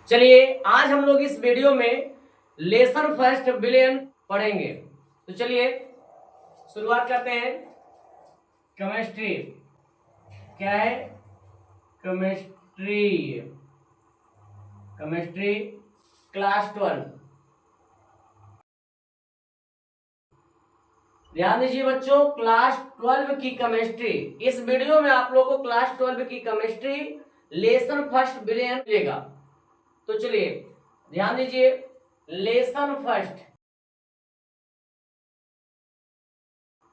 चलिए आज हम लोग इस वीडियो में लेसन फर्स्ट विलेन पढ़ेंगे। तो चलिए शुरुआत करते हैं। केमिस्ट्री क्या है? Chemistry chemistry class 12। ध्यान दीजिए बच्चों, क्लास 12 की केमिस्ट्री। इस वीडियो में आप लोगों को क्लास 12 की केमिस्ट्री लेसन फर्स्ट विलेन मिलेगा। तो चलिए ध्यान दीजिए, लेसन फर्स्ट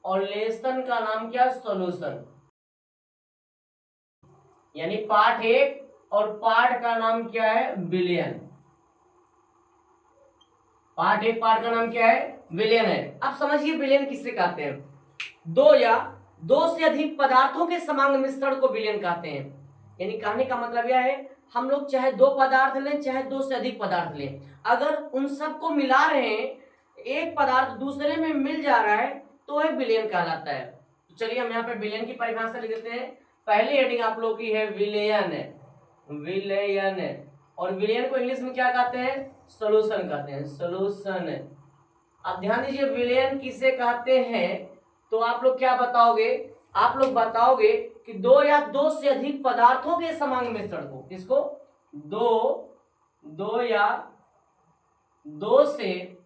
और लेसन का नाम क्या? सॉल्यूशन। यानी पार्ट 1 और पार्ट का नाम क्या है? विलेन। पार्ट 1 पार्ट का नाम क्या है? विलेन है। अब समझिए विलेन किससे कहते हैं? दो या दो से अधिक पदार्थों के समांग मिश्रण को विलेन कहते हैं। यानी कहने का मतलब यह है, हम लोग चाहे दो पदार्थ लें चाहे दो से अधिक पदार्थ लें, अगर उन सबको मिला रहे हैं, एक पदार्थ दूसरे में मिल जा रहा है तो वह विलेन कहलाता है। तो चलिए हम यहाँ पे विलेन की परिभाषा लिख देते हैं। पहली हेडिंग आप लोग की है विलेयन। विलेयन और विलेयन को इंग्लिश में क्या कहते हैं? सोल्यूशन कहते हैं। सोल्यूशन। अब ध्यान दीजिए विलेयन किसे कहते हैं, तो आप लोग क्या बताओगे? आप लोग बताओगे कि दो या दो से अधिक पदार्थों के समांग मिश्रण को, किसको? दो या दो से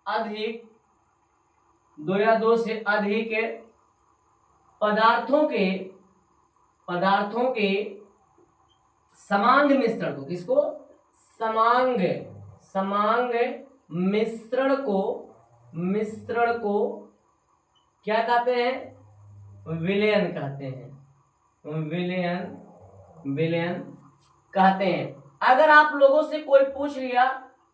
अधिक पदार्थों के समांग मिश्रण को, किसको? समांग मिश्रण को क्या कहते हैं? विलेयन कहते हैं। विलेयन कहते हैं। अगर आप लोगों से कोई पूछ लिया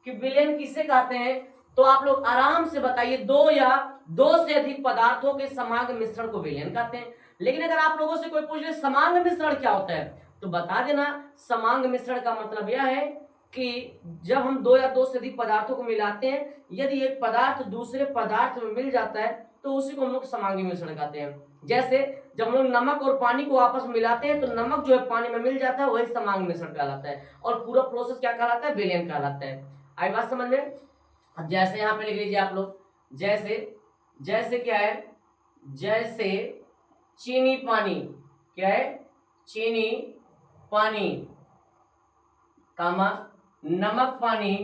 कि विलेयन किसे कहते हैं, तो आप लोग आराम से बताइए, दो या दो से अधिक पदार्थों के समांग मिश्रण को विलेयन कहते हैं। लेकिन अगर आप लोगों से कोई पूछ ले समांग मिश्रण क्या होता है, तो बता देना समांग मिश्रण का मतलब यह है कि जब हम दो या दो से अधिक पदार्थों को मिलाते हैं, यदि एक पदार्थ दूसरे पदार्थ में मिल जाता है तो उसी को हम लोग समांगी मिश्रण कहते हैं। जैसे जब हम लोग नमक और पानी को आपस में मिलाते हैं तो नमक जो है पानी में मिल जाता है, वही समांग मिश्रण कहलाता है। और पूरा प्रोसेस क्या कहलाता है? विलेयन कहलाता है। आई बात समझ में? अब जैसे यहाँ पे लिख लीजिए आप लोग, जैसे क्या है? जैसे चीनी पानी। क्या है? चीनी पानी कामा नमक पानी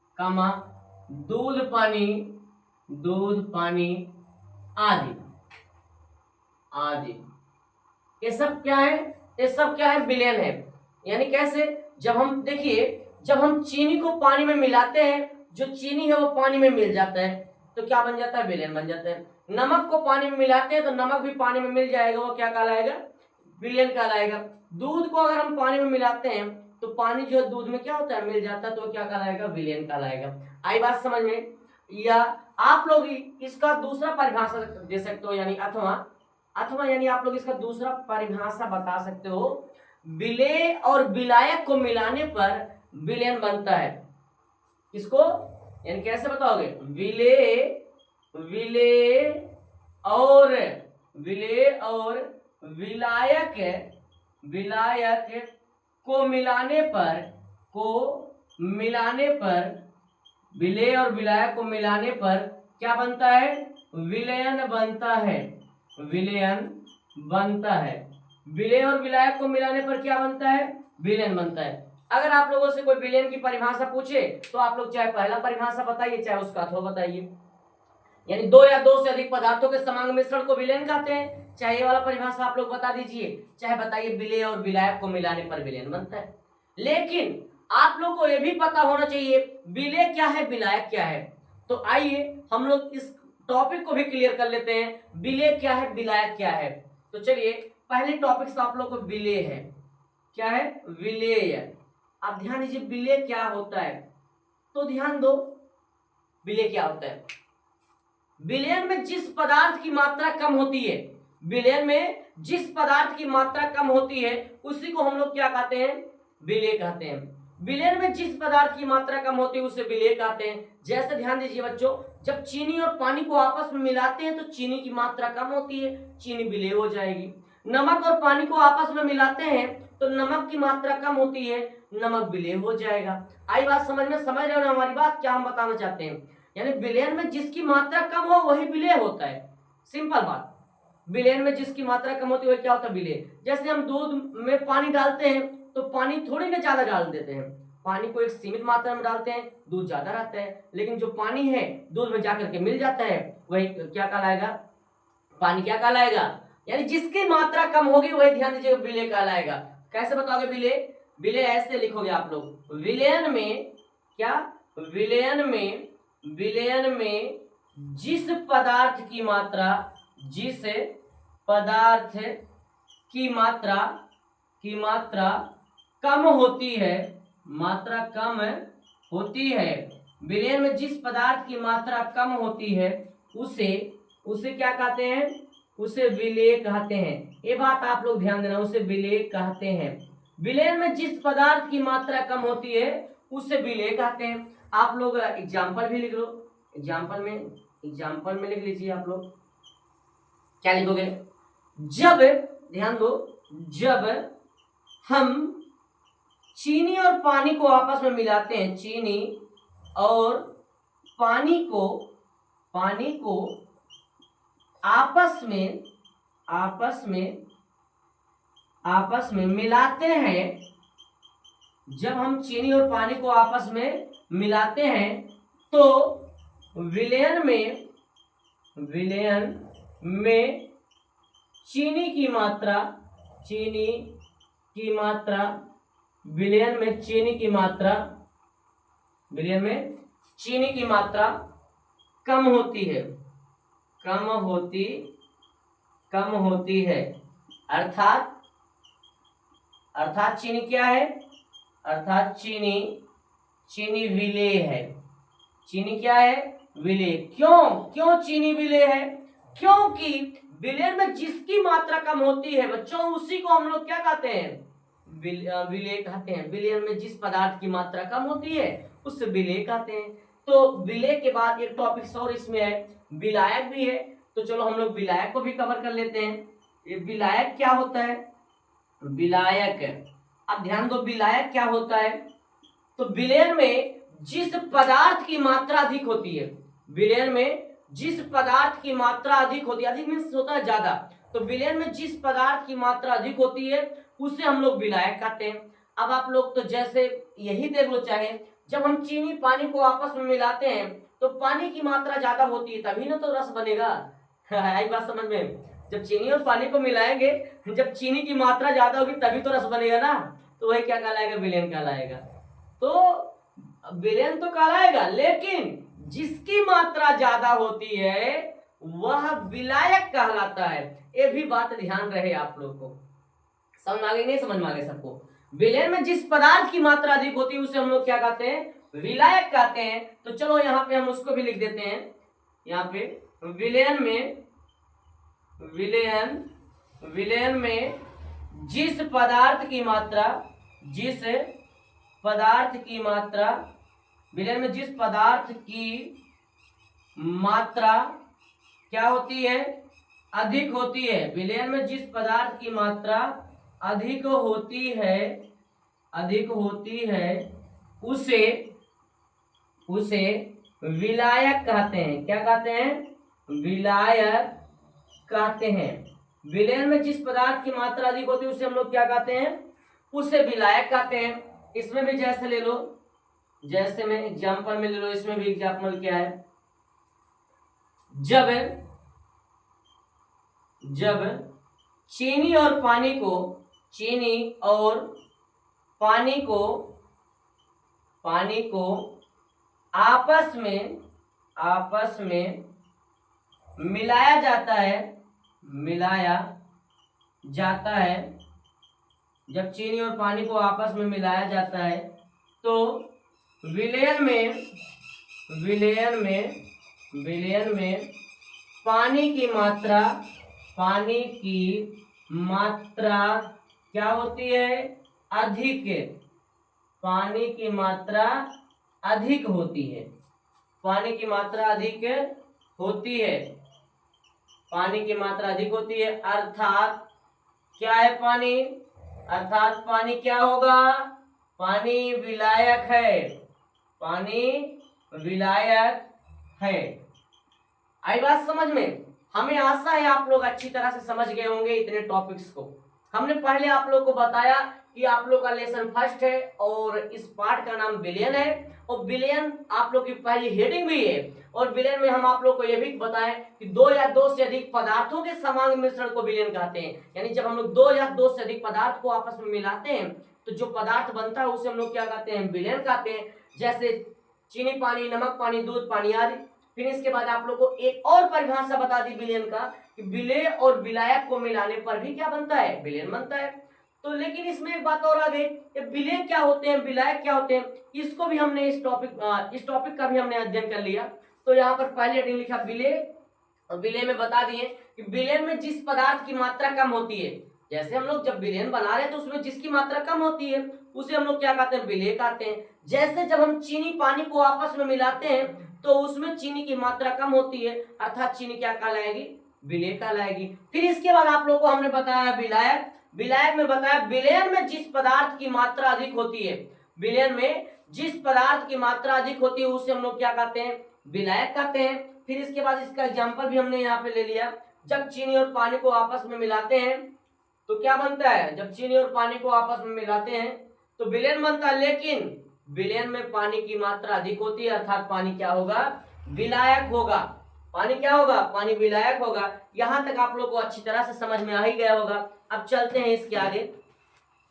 कामा दूध पानी आदि। ये सब क्या है? विलेयन है। यानी कैसे? जब हम देखिए, जब हम चीनी को पानी में मिलाते हैं, जो चीनी है वो पानी में मिल जाता है तो क्या बन जाता है? विलेयन बन जाता है। नमक को पानी में मिलाते हैं तो नमक भी पानी में मिल जाएगा, वो क्या कहलाएगा? विलेयन कहलाएगा। दूध को अगर हम पानी में मिलाते हैं तो पानी जो है दूध में क्या होता है? मिल जाता है, तो क्या कहलाएगा? विलेयन कहलाएगा। आई बात समझ में? या आप लोग इसका दूसरा परिभाषा दे सकते हो, यानी अथवा यानी आप लोग इसका दूसरा परिभाषा बता सकते हो। विलेय और विलायक को मिलाने पर विलेयन बनता है। किसको? यानी कैसे बताओगे? विलेय और विलायक को मिलाने पर विलेय और विलायक को मिलाने पर क्या बनता है? विलेयन बनता है। विलेय और विलायक को मिलाने पर क्या बनता है? विलेयन बनता है। अगर आप लोगों से कोई विलेयन की परिभाषा पूछे तो आप लोग चाहे पहला परिभाषा बताइए चाहे उसका अथवा बताइए। यानी दो या दो से अधिक पदार्थों के समांग मिश्रण को विलेयन कहते हैं। चाहे ये वाला परिभाषा आप लोग बता दीजिए, चाहे बताइए विलेय और विलायक को मिलाने पर विलेयन बनता है। लेकिन आप लोग को यह भी पता होना चाहिए विलेय क्या है, विलायक क्या है। तो आइए हम लोग इस टॉपिक को भी क्लियर कर लेते हैं, विलेय क्या है, विलायक क्या है। तो चलिए पहले टॉपिक से आप लोग को विलेय है। क्या है? विलेय। अब ध्यान दीजिए विलेय क्या होता है, तो ध्यान दो विलेय क्या होता है। विलेयन में जिस पदार्थ की मात्रा कम होती है, विलेयन में जिस पदार्थ की मात्रा कम होती है उसी को हम लोग क्या कहते हैं? विलेय कहते हैं। विलेयन में जिस पदार्थ की मात्रा कम होती है उसे विलेय कहते हैं। जैसे ध्यान दीजिए बच्चों, जब चीनी और पानी को आपस में मिलाते हैं तो चीनी की मात्रा कम होती है, चीनी विलेय हो जाएगी। नमक और पानी को आपस में मिलाते हैं तो नमक की मात्रा कम होती है, नमक विलेय हो जाएगा। आई बात समझ में? समझ रहे हो ना हमारी बात, क्या हम बताना चाहते हैं? यानी विलयन में जिसकी मात्रा कम हो वही विलेय होता है, सिंपल बात। विलयन में जिसकी मात्रा कम होती है वही क्या होता है? विलेय। जैसे हम दूध में पानी डालते हैं तो पानी थोड़ी ना ज्यादा डाल देते हैं, पानी को एक सीमित मात्रा में डालते हैं, दूध ज्यादा रहता है, लेकिन जो पानी है दूध में जाकर के मिल जाता है, वही क्या कहलाएगा? पानी क्या कहलाएगा? यानी जिसकी मात्रा कम होगी वही ध्यान दीजिएगा विलेय कहलाएगा। कैसे बताओगे विलेय? विलेय ऐसे लिखोगे आप लोग, विलयन में क्या? विलयन में जिस पदार्थ की मात्रा कम होती है, मात्रा कम होती है, विलयन में जिस पदार्थ की मात्रा कम होती है उसे क्या कहते हैं? उसे विलेय कहते हैं। ये बात आप लोग ध्यान देना, उसे विलेय कहते हैं। विलयन में जिस पदार्थ की मात्रा कम होती है उसे विलेय कहते हैं। आप लोग एग्जाम्पल भी लिख लो, एग्जाम्पल में लिख लीजिए आप लोग। क्या लिखोगे? जब, ध्यान दो, जब हम चीनी और पानी को आपस में मिलाते हैं, चीनी और पानी को आपस में मिलाते हैं, जब हम चीनी और पानी को आपस में मिलाते हैं तो विलयन में चीनी की मात्रा विलयन में चीनी की मात्रा कम होती है, अर्थात चीनी क्या है? अर्थात चीनी विलेय है। चीनी क्या है? विलेय। क्यों चीनी विलेय है? क्योंकि विलयन में जिसकी मात्रा कम होती है बच्चों, उसी को हम लोग क्या कहते हैं? विलेय कहते हैं। विलयन में जिस पदार्थ की मात्रा कम होती है उससे विलेय कहते हैं। तो विलेय के बाद एक टॉपिक और इसमें है, विलायक भी है। तो चलो हम लोग विलायक को भी कवर कर लेते हैं। ये विलायक क्या होता है? विलायक, अब ध्यान दो, विलायक क्या होता है? तो विलयन में जिस पदार्थ की मात्रा अधिक होती है, विलयन में जिस पदार्थ की मात्रा अधिक होती है, अधिक मीन्स होता है ज्यादा, तो विलयन में जिस पदार्थ की मात्रा अधिक होती है उसे हम लोग विलायक कहते हैं। अब आप लोग तो जैसे यही देख लो, चाहे जब हम चीनी पानी को आपस में मिलाते हैं तो पानी की मात्रा ज्यादा होती है, तभी ना तो रस बनेगा। आई बात समझ में? जब चीनी और पानी को मिलाएंगे, जब चीनी की मात्रा ज्यादा होगी तभी तो रस बनेगा ना, तो वही क्या कहलाएगा? विलयन कहलाएगा। तो विलयन तो कहलाएगा, लेकिन जिसकी मात्रा ज्यादा होती है वह विलायक कहलाता है। ये भी बात ध्यान रहे आप लोग को। समझ में आ गई? नहीं समझ में आ गई सबको? विलयन में जिस पदार्थ की मात्रा अधिक होती है उसे हम लोग क्या कहते हैं? विलायक कहते हैं। तो चलो यहाँ पे हम उसको भी लिख देते हैं। यहाँ पे विलयन में जिस पदार्थ की मात्रा विलयन में जिस पदार्थ की मात्रा क्या होती है? अधिक होती है। विलयन में जिस पदार्थ की मात्रा अधिक होती है उसे विलायक कहते हैं। क्या कहते हैं? विलायक कहते हैं। विलयन में जिस पदार्थ की मात्रा अधिक होती है उसे हम लोग क्या कहते हैं? उसे विलायक कहते हैं। इसमें भी जैसे ले लो, जैसे में एग्जाम्पल में ले लो, इसमें भी एग्जाम्पल क्या है? जब चीनी और पानी को आपस में मिलाया जाता है, जब चीनी और पानी को आपस में मिलाया जाता है तो विलयन में पानी की मात्रा क्या होती है? अधिक। पानी की मात्रा अधिक होती है। पानी की मात्रा अधिक होती है। अर्थात क्या है पानी, अर्थात पानी क्या होगा, पानी विलायक है, पानी विलायक है। आई बात समझ में? हमें आशा है आप लोग अच्छी तरह से समझ गए होंगे इतने टॉपिक्स को। हमने पहले आप लोग को बताया कि आप लोग का लेसन फर्स्ट है और इस पार्ट का नाम विलयन है, और विलयन आप लोग की पहली हेडिंग भी है। और विलयन में हम आप लोग को यह भी बताएं कि दो या दो से अधिक पदार्थों के समांग मिश्रण को विलयन कहते हैं। यानी जब हम लोग दो या दो से अधिक पदार्थ को आपस में मिलाते हैं तो जो पदार्थ बनता है उसे हम लोग क्या कहते हैं, विलयन कहते हैं। जैसे चीनी पानी, नमक पानी, दूध पानी आदि। फिर इसके बाद आप लोग को एक और परिभाषा बता दी विलयन का कि विलेय और विलायक को मिलाने पर भी क्या बनता है, विलयन बनता है। तो लेकिन इसमें एक बात और आ गई, विलेय क्या होते हैं, विलायक क्या होते हैं, इसको भी हमने इस टॉपिक का भी हमने अध्ययन कर लिया। तो यहाँ पर पहले हेडिंग लिखा विलेय, और विलेय में बता दिए कि विलयन में जिस पदार्थ की मात्रा कम होती है, जैसे हम लोग जब विलयन बना रहे हैं तो उसमें जिसकी मात्रा कम होती है उसे हम लोग क्या कहते हैं, विलेय कहते हैं। जैसे जब हम चीनी पानी को आपस में मिलाते हैं तो उसमें चीनी की मात्रा कम होती है, अर्थात चीनी क्या कहलाएगी, विलेय कहलाएगी। फिर इसके बाद आप लोग को हमने बताया विलायक। विलायक में बताया विलयन में जिस पदार्थ की मात्रा अधिक होती है, विलयन में जिस पदार्थ की मात्रा अधिक होती है उसे हम लोग क्या कहते हैं, विलायक कहते हैं। फिर इसके बाद इसका एग्जांपल भी हमने यहाँ पे ले लिया, जब चीनी और पानी को आपस में मिलाते हैं तो क्या बनता है, जब चीनी और पानी को आपस में मिलाते हैं तो विलयन बनता है, लेकिन विलयन में पानी की मात्रा अधिक होती है, अर्थात पानी क्या होगा, विलायक होगा। पानी क्या होगा, पानी विलायक होगा। यहां तक आप लोग को अच्छी तरह से समझ में आ ही गया होगा। अब चलते हैं इसके आगे।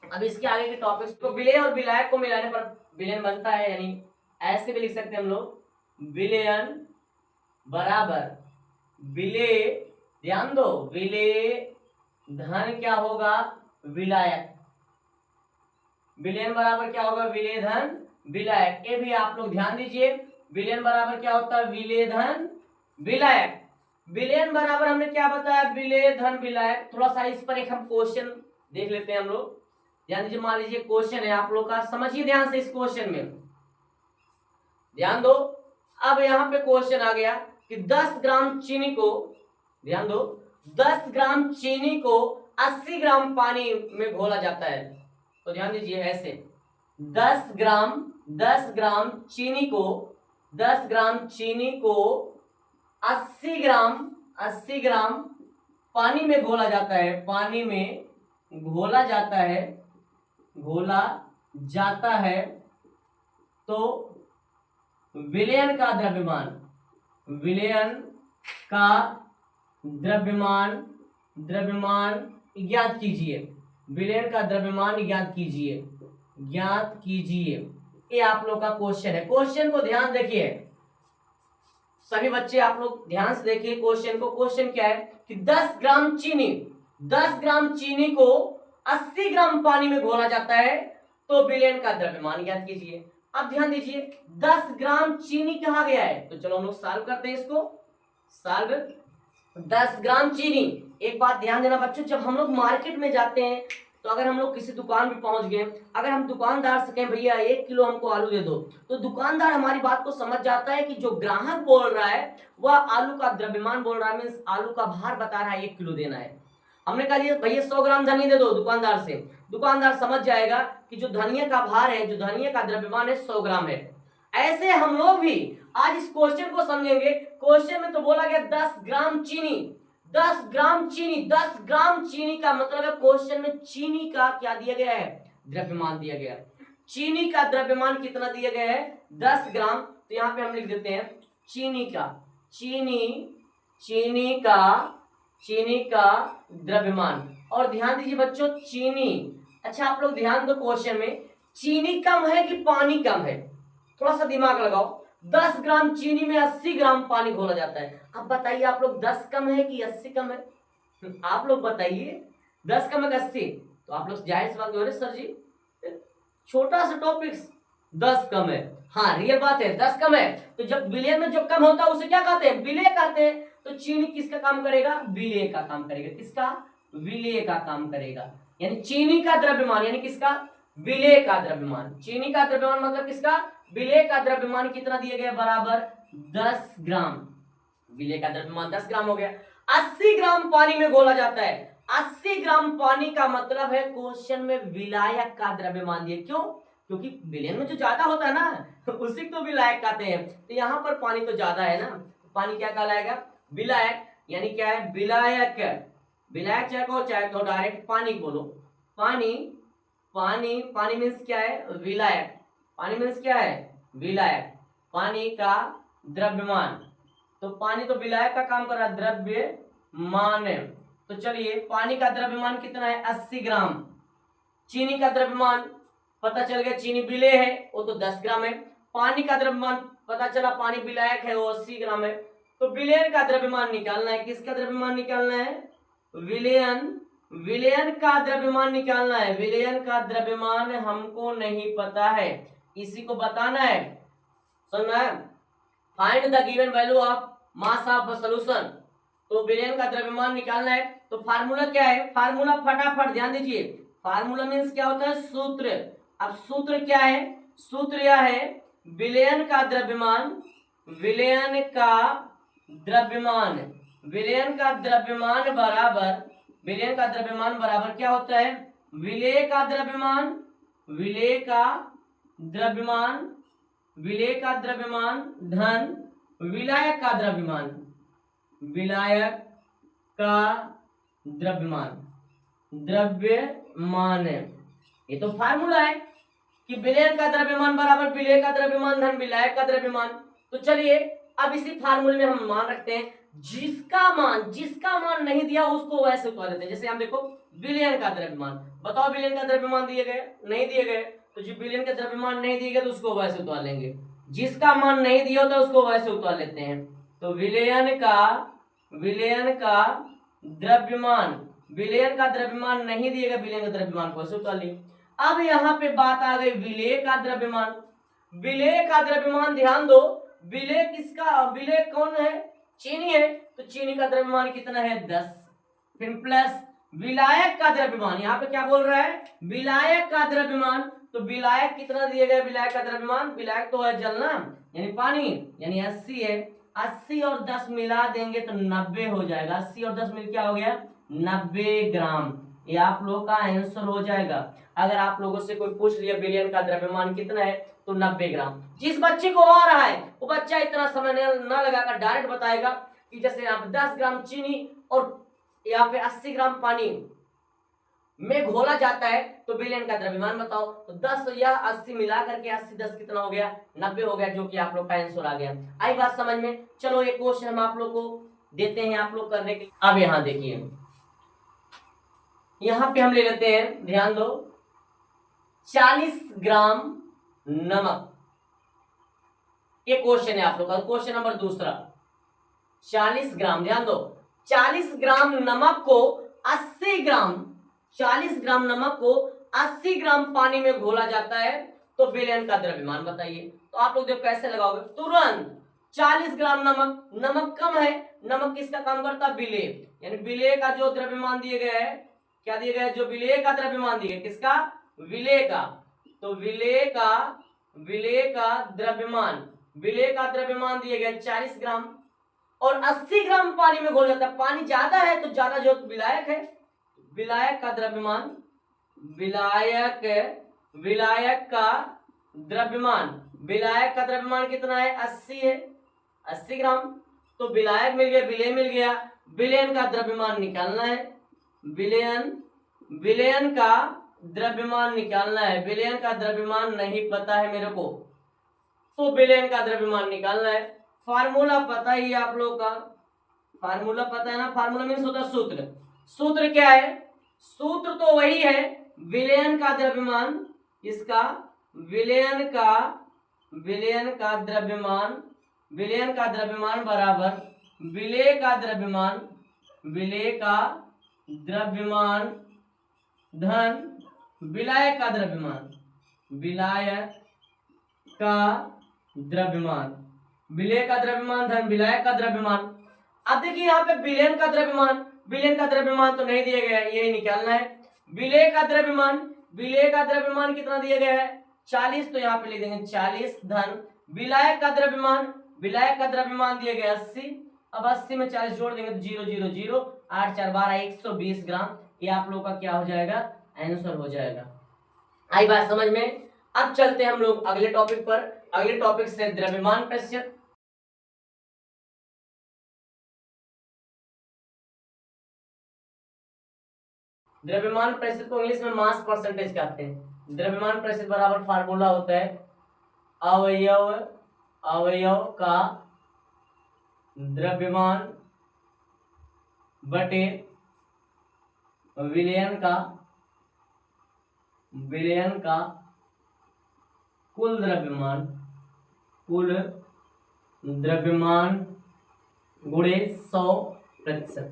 अब इसके आगे के टॉपिक्स को, विलेय और विलायक को मिलाने पर विलयन बनता है, यानी ऐसे भी लिख सकते हैं हम लोग, विलयन बराबर विलेय, ध्यान दो, विलेय धन क्या होगा, विलायक। विलयन बराबर क्या होगा, विलेय धन विलायक। ये भी आप लोग ध्यान दीजिए, विलयन बराबर क्या होता है, विलेय धन विलायक। विलयन बराबर हमने क्या बताया, विलेय धन विलायक। थोड़ा सा इस पर एक हम क्वेश्चन देख लेते हैं हम लोग। ध्यान दीजिए, मान लीजिए क्वेश्चन है आप लोग का, समझिए ध्यान से इस क्वेश्चन में, ध्यान दो। अब यहाँ पे क्वेश्चन आ गया कि 10 ग्राम चीनी को, ध्यान दो, 10 ग्राम चीनी को 80 ग्राम पानी में घोला जाता है। तो ध्यान दीजिए ऐसे, 10 ग्राम चीनी को 10 ग्राम चीनी को 80 ग्राम पानी में घोला जाता है, पानी में घोला जाता है, घोला जाता है। तो विलयन का द्रव्यमान, विलयन का द्रव्यमान ज्ञात कीजिए, विलयन का द्रव्यमान ज्ञात कीजिए। ये आप लोग का क्वेश्चन है। क्वेश्चन को ध्यान देखिए सभी बच्चे, आप लोग ध्यान से देखिए क्वेश्चन को। क्वेश्चन क्या है कि 10 ग्राम चीनी को 80 ग्राम पानी में घोला जाता है, तो विलयन का द्रव्यमान ज्ञात कीजिए। अब ध्यान दीजिए 10 ग्राम चीनी कहा गया है, तो चलो हम लोग सॉल्व करते हैं इसको। सॉल्व 10 ग्राम चीनी। एक बात ध्यान देना बच्चों, जब हम लोग मार्केट में जाते हैं तो अगर हम लोग किसी दुकान पे पहुंच गए, अगर हम दुकानदार से कहें भैया 1 किलो हमको आलू दे दो, तो दुकानदार हमारी बात को समझ जाता है कि जो ग्राहक बोल रहा है वह आलू का द्रव्यमान बोल रहा है, मीन्स आलू का भार बता रहा है 1 किलो देना है। हमने कहा भैया 100 ग्राम धनिया दे दो दुकानदार से, दुकानदार समझ जाएगा कि जो धनिया का भार है, जो धनिया का द्रव्यमान है 100 ग्राम है। ऐसे हम लोग भी आज इस क्वेश्चन को समझेंगे। क्वेश्चन में तो बोला गया 10 ग्राम चीनी, 10 ग्राम चीनी का मतलब है क्वेश्चन में चीनी का क्या दिया गया है, द्रव्यमान दिया गया। चीनी का द्रव्यमान कितना दिया गया है, 10 ग्राम। तो यहाँ पे हम लिख देते हैं चीनी का द्रव्यमान। और ध्यान दीजिए बच्चों, चीनी, अच्छा आप लोग ध्यान दो, क्वेश्चन में चीनी कम है कि पानी कम है, थोड़ा सा दिमाग लगाओ। 10 ग्राम चीनी में 80 ग्राम पानी घोला जाता है। अब बताइए आप लोग 10 कम है कि 80 कम है, आप लोग बताइए 10 कम है कि 80। तो आप लोग जाहिर सी बात बोल रहे सर जी छोटा सा टॉपिक्स 10 कम है, हाँ रियल बात है 10 कम है। तो जब विलयन में जो कम होता है उसे क्या कहते हैं, विलेय कहते हैं। तो चीनी किसका काम करेगा, विलेय का काम करेगा। किसका, विलेय का काम करेगा। यानी चीनी का द्रव्यमान, यानी किसका, विलेय का द्रव्यमान। चीनी का द्रव्यमान मतलब किसका, विलेय का द्रव्यमान कितना दिया गया, बराबर 10 ग्राम। विलेय का द्रव्यमान 10 ग्राम हो गया। 80 ग्राम पानी में घोला जाता है। 80 ग्राम पानी का मतलब है क्वेश्चन में विलायक का द्रव्यमान दिया। क्यों? क्योंकि विलयन में जो ज्यादा होता है ना उसी को विलायक कहते हैं। तो यहाँ पर पानी तो ज्यादा है ना, पानी क्या कहलाएगा? विलायक। यानी क्या है? विलायक। विलायक चाहे कहो डायरेक्ट पानी बोलो। पानी पानी पानी मीन्स क्या है? विलायक। पानी मीन्स क्या है? विलायक। पानी का द्रव्यमान, तो पानी तो विलायक का काम कर रहा है, द्रव्यमान। तो चलिए पानी का द्रव्यमान कितना है? 80 ग्राम। चीनी का द्रव्यमान पता चल गया, चीनी विलेय है वो तो 10 ग्राम है। पानी का द्रव्यमान पता चला, पानी विलायक है वो 80 ग्राम है। तो विलयन का द्रव्यमान निकालना है। किसका द्रव्यमान निकालना है? विलयन। विलयन का द्रव्यमान निकालना है। विलयन का द्रव्यमान हमको नहीं पता है, इसी को बताना है। सुनना है, find the given value of mass of solution. तो विलयन का द्रव्यमान निकालना है। तो फार्मूला क्या है? फार्मूला फटाफट ध्यान दीजिए। फार्मूला मीन्स क्या होता है? सूत्र। अब सूत्र क्या है? सूत्र यह है, विलयन का द्रव्यमान, विलयन का द्रव्यमान, विलयन का द्रव्यमान बराबर, विलयन का द्रव्यमान बराबर क्या होता है? विलेय का द्रव्यमान, विलेय का द्रव्यमान, विलेय का द्रव्यमान धन विलायक का द्रव्यमान, विलायक का द्रव्यमान, द्रव्यमान। ये तो फार्मूला है कि विलयन का द्रव्यमान बराबर विलेय का द्रव्यमान धन विलायक का द्रव्यमान। तो चलिए अब इसी फार्मूले में हम मान रखते हैं, जिसका मान नहीं दिया उसको वैसे उतार देते हैं। जैसे हम देखो विलयन का द्रव्यमान, बताओ विलयन का द्रव्यमान दिए गए? नहीं दिए गए। तो जो विलयन का द्रव्यमान नहीं दिए गए तो उसको वैसे उतार लेंगे। जिसका मान नहीं दिया होता उसको वैसे उतार लेते हैं। तो विलयन का द्रव्यमान, विलयन का द्रव्यमान नहीं दिएगा, विलयन का द्रव्यमान को ऐसे उतार लिए। अब यहाँ पे बात आ गई विलेय का द्रव्यमान। विलेय का द्रव्यमान ध्यान दो, विलेय किसका? विलेय कौन है? चीनी है। तो चीनी का द्रव्यमान कितना है? 10। फिर प्लस विलायक का द्रव्यमान, यहाँ पे क्या बोल रहा है? विलायक का द्रव्यमान। तो विलायक कितना दिए गए? विलायक का द्रव्यमान, विलायक तो है जल ना, यानी पानी, यानी 80 है। 80 और 10 मिला देंगे तो 90 हो जाएगा। 80 और 10 मिल क्या हो गया? 90 ग्राम। ये आप लोगों का आंसर हो जाएगा। अगर आप लोगों से कोई पूछ लिया विलयन का द्रव्यमान कितना है, तो 90 ग्राम। जिस बच्चे को आ रहा है वो बच्चा इतना समय न लगाकर डायरेक्ट बताएगा कि जैसे यहाँ पे 10 ग्राम चीनी और यहाँ पे 80 ग्राम पानी में घोला जाता है तो विलयन का द्रव्यमान बताओ। तो 10 या 80 मिला करके 80 10 कितना हो गया? 90 हो गया, जो कि आप लोग का आंसर आ गया। आई बात समझ में? चलो एक क्वेश्चन हम आप लोग को देते हैं आप लोग करने के। अब यहाँ देखिए, यहाँ पे हम ले लेते हैं, ध्यान दो, 40 ग्राम नमक। ये क्वेश्चन है आप लोग का, क्वेश्चन नंबर दूसरा। 40 ग्राम, ध्यान दो, 40 ग्राम नमक को 80 ग्राम, 40 ग्राम नमक को 80 ग्राम पानी में घोला जाता है तो विलयन का द्रव्यमान बताइए। तो आप लोग देखो कैसे लगाओगे तुरंत। 40 ग्राम नमक, नमक कम है, नमक किसका काम करता है? विलेय। यानी विलेय का जो द्रव्यमान दिए गए है, क्या दिए गए? जो विलेय का द्रव्यमान दिए, किसका? विलेय का। तो विलेय का द्रव्यमान, विलेय का द्रव्यमान दिए गए 40 ग्राम और 80 ग्राम पानी में घोल जाता है। पानी ज्यादा है तो ज्यादा जो विलायक है, विलायक का द्रव्यमान, विलायक का द्रव्यमान, विलायक का द्रव्यमान कितना है? 80 है, 80 ग्राम। तो विलायक मिल गया, विलेय मिल गया, विलयन का द्रव्यमान निकालना है। विलयन का द्रव्यमान निकालना है। विलयन का द्रव्यमान नहीं पता है मेरे को, तो विलयन का द्रव्यमान निकालना है। फार्मूला पता ही है आप लोग का, फार्मूला पता है ना? फार्मूला मीन्स होता है सूत्र। सूत्र क्या है? सूत्र तो वही है, विलयन का द्रव्यमान, इसका विलयन का द्रव्यमान, विलयन का द्रव्यमान बराबर विलेय का द्रव्यमान, विलेय का द्रव्यमान धन विलायक का द्रव्यमान, विलायक का द्रव्यमान, विलेय का द्रव्यमान धन विलायक का द्रव्यमान। अब देखिए यहाँ पे विलयन का द्रव्यमान, विलयन का द्रव्यमान तो नहीं दिया गया है, यही निकालना है। विलेय का द्रव्यमान, विलेय का द्रव्यमान कितना दिया गया है? 40, तो यहाँ पे लिख देंगे 40 धन विलायक का द्रव्यमान, विलायक का द्रव्यमान दिया गया 80। अब 80 में 40 जोड़ देंगे तो 0 0 0, 8 4 12 120 ग्राम। ये आप लोग का क्या हो जाएगा, आंसर हो जाएगा। आई बात समझ में। अब चलते हैं हम लोग अगले टॉपिक पर। अगले टॉपिक से द्रव्यमान प्रतिशत। द्रव्यमान प्रतिशत को इंग्लिश में मास परसेंटेज कहते हैं। द्रव्यमान प्रतिशत बराबर फार्मूला होता है अवयव का द्रव्यमान बटे विलयन का कुल द्रव्यमान गुणे 100%।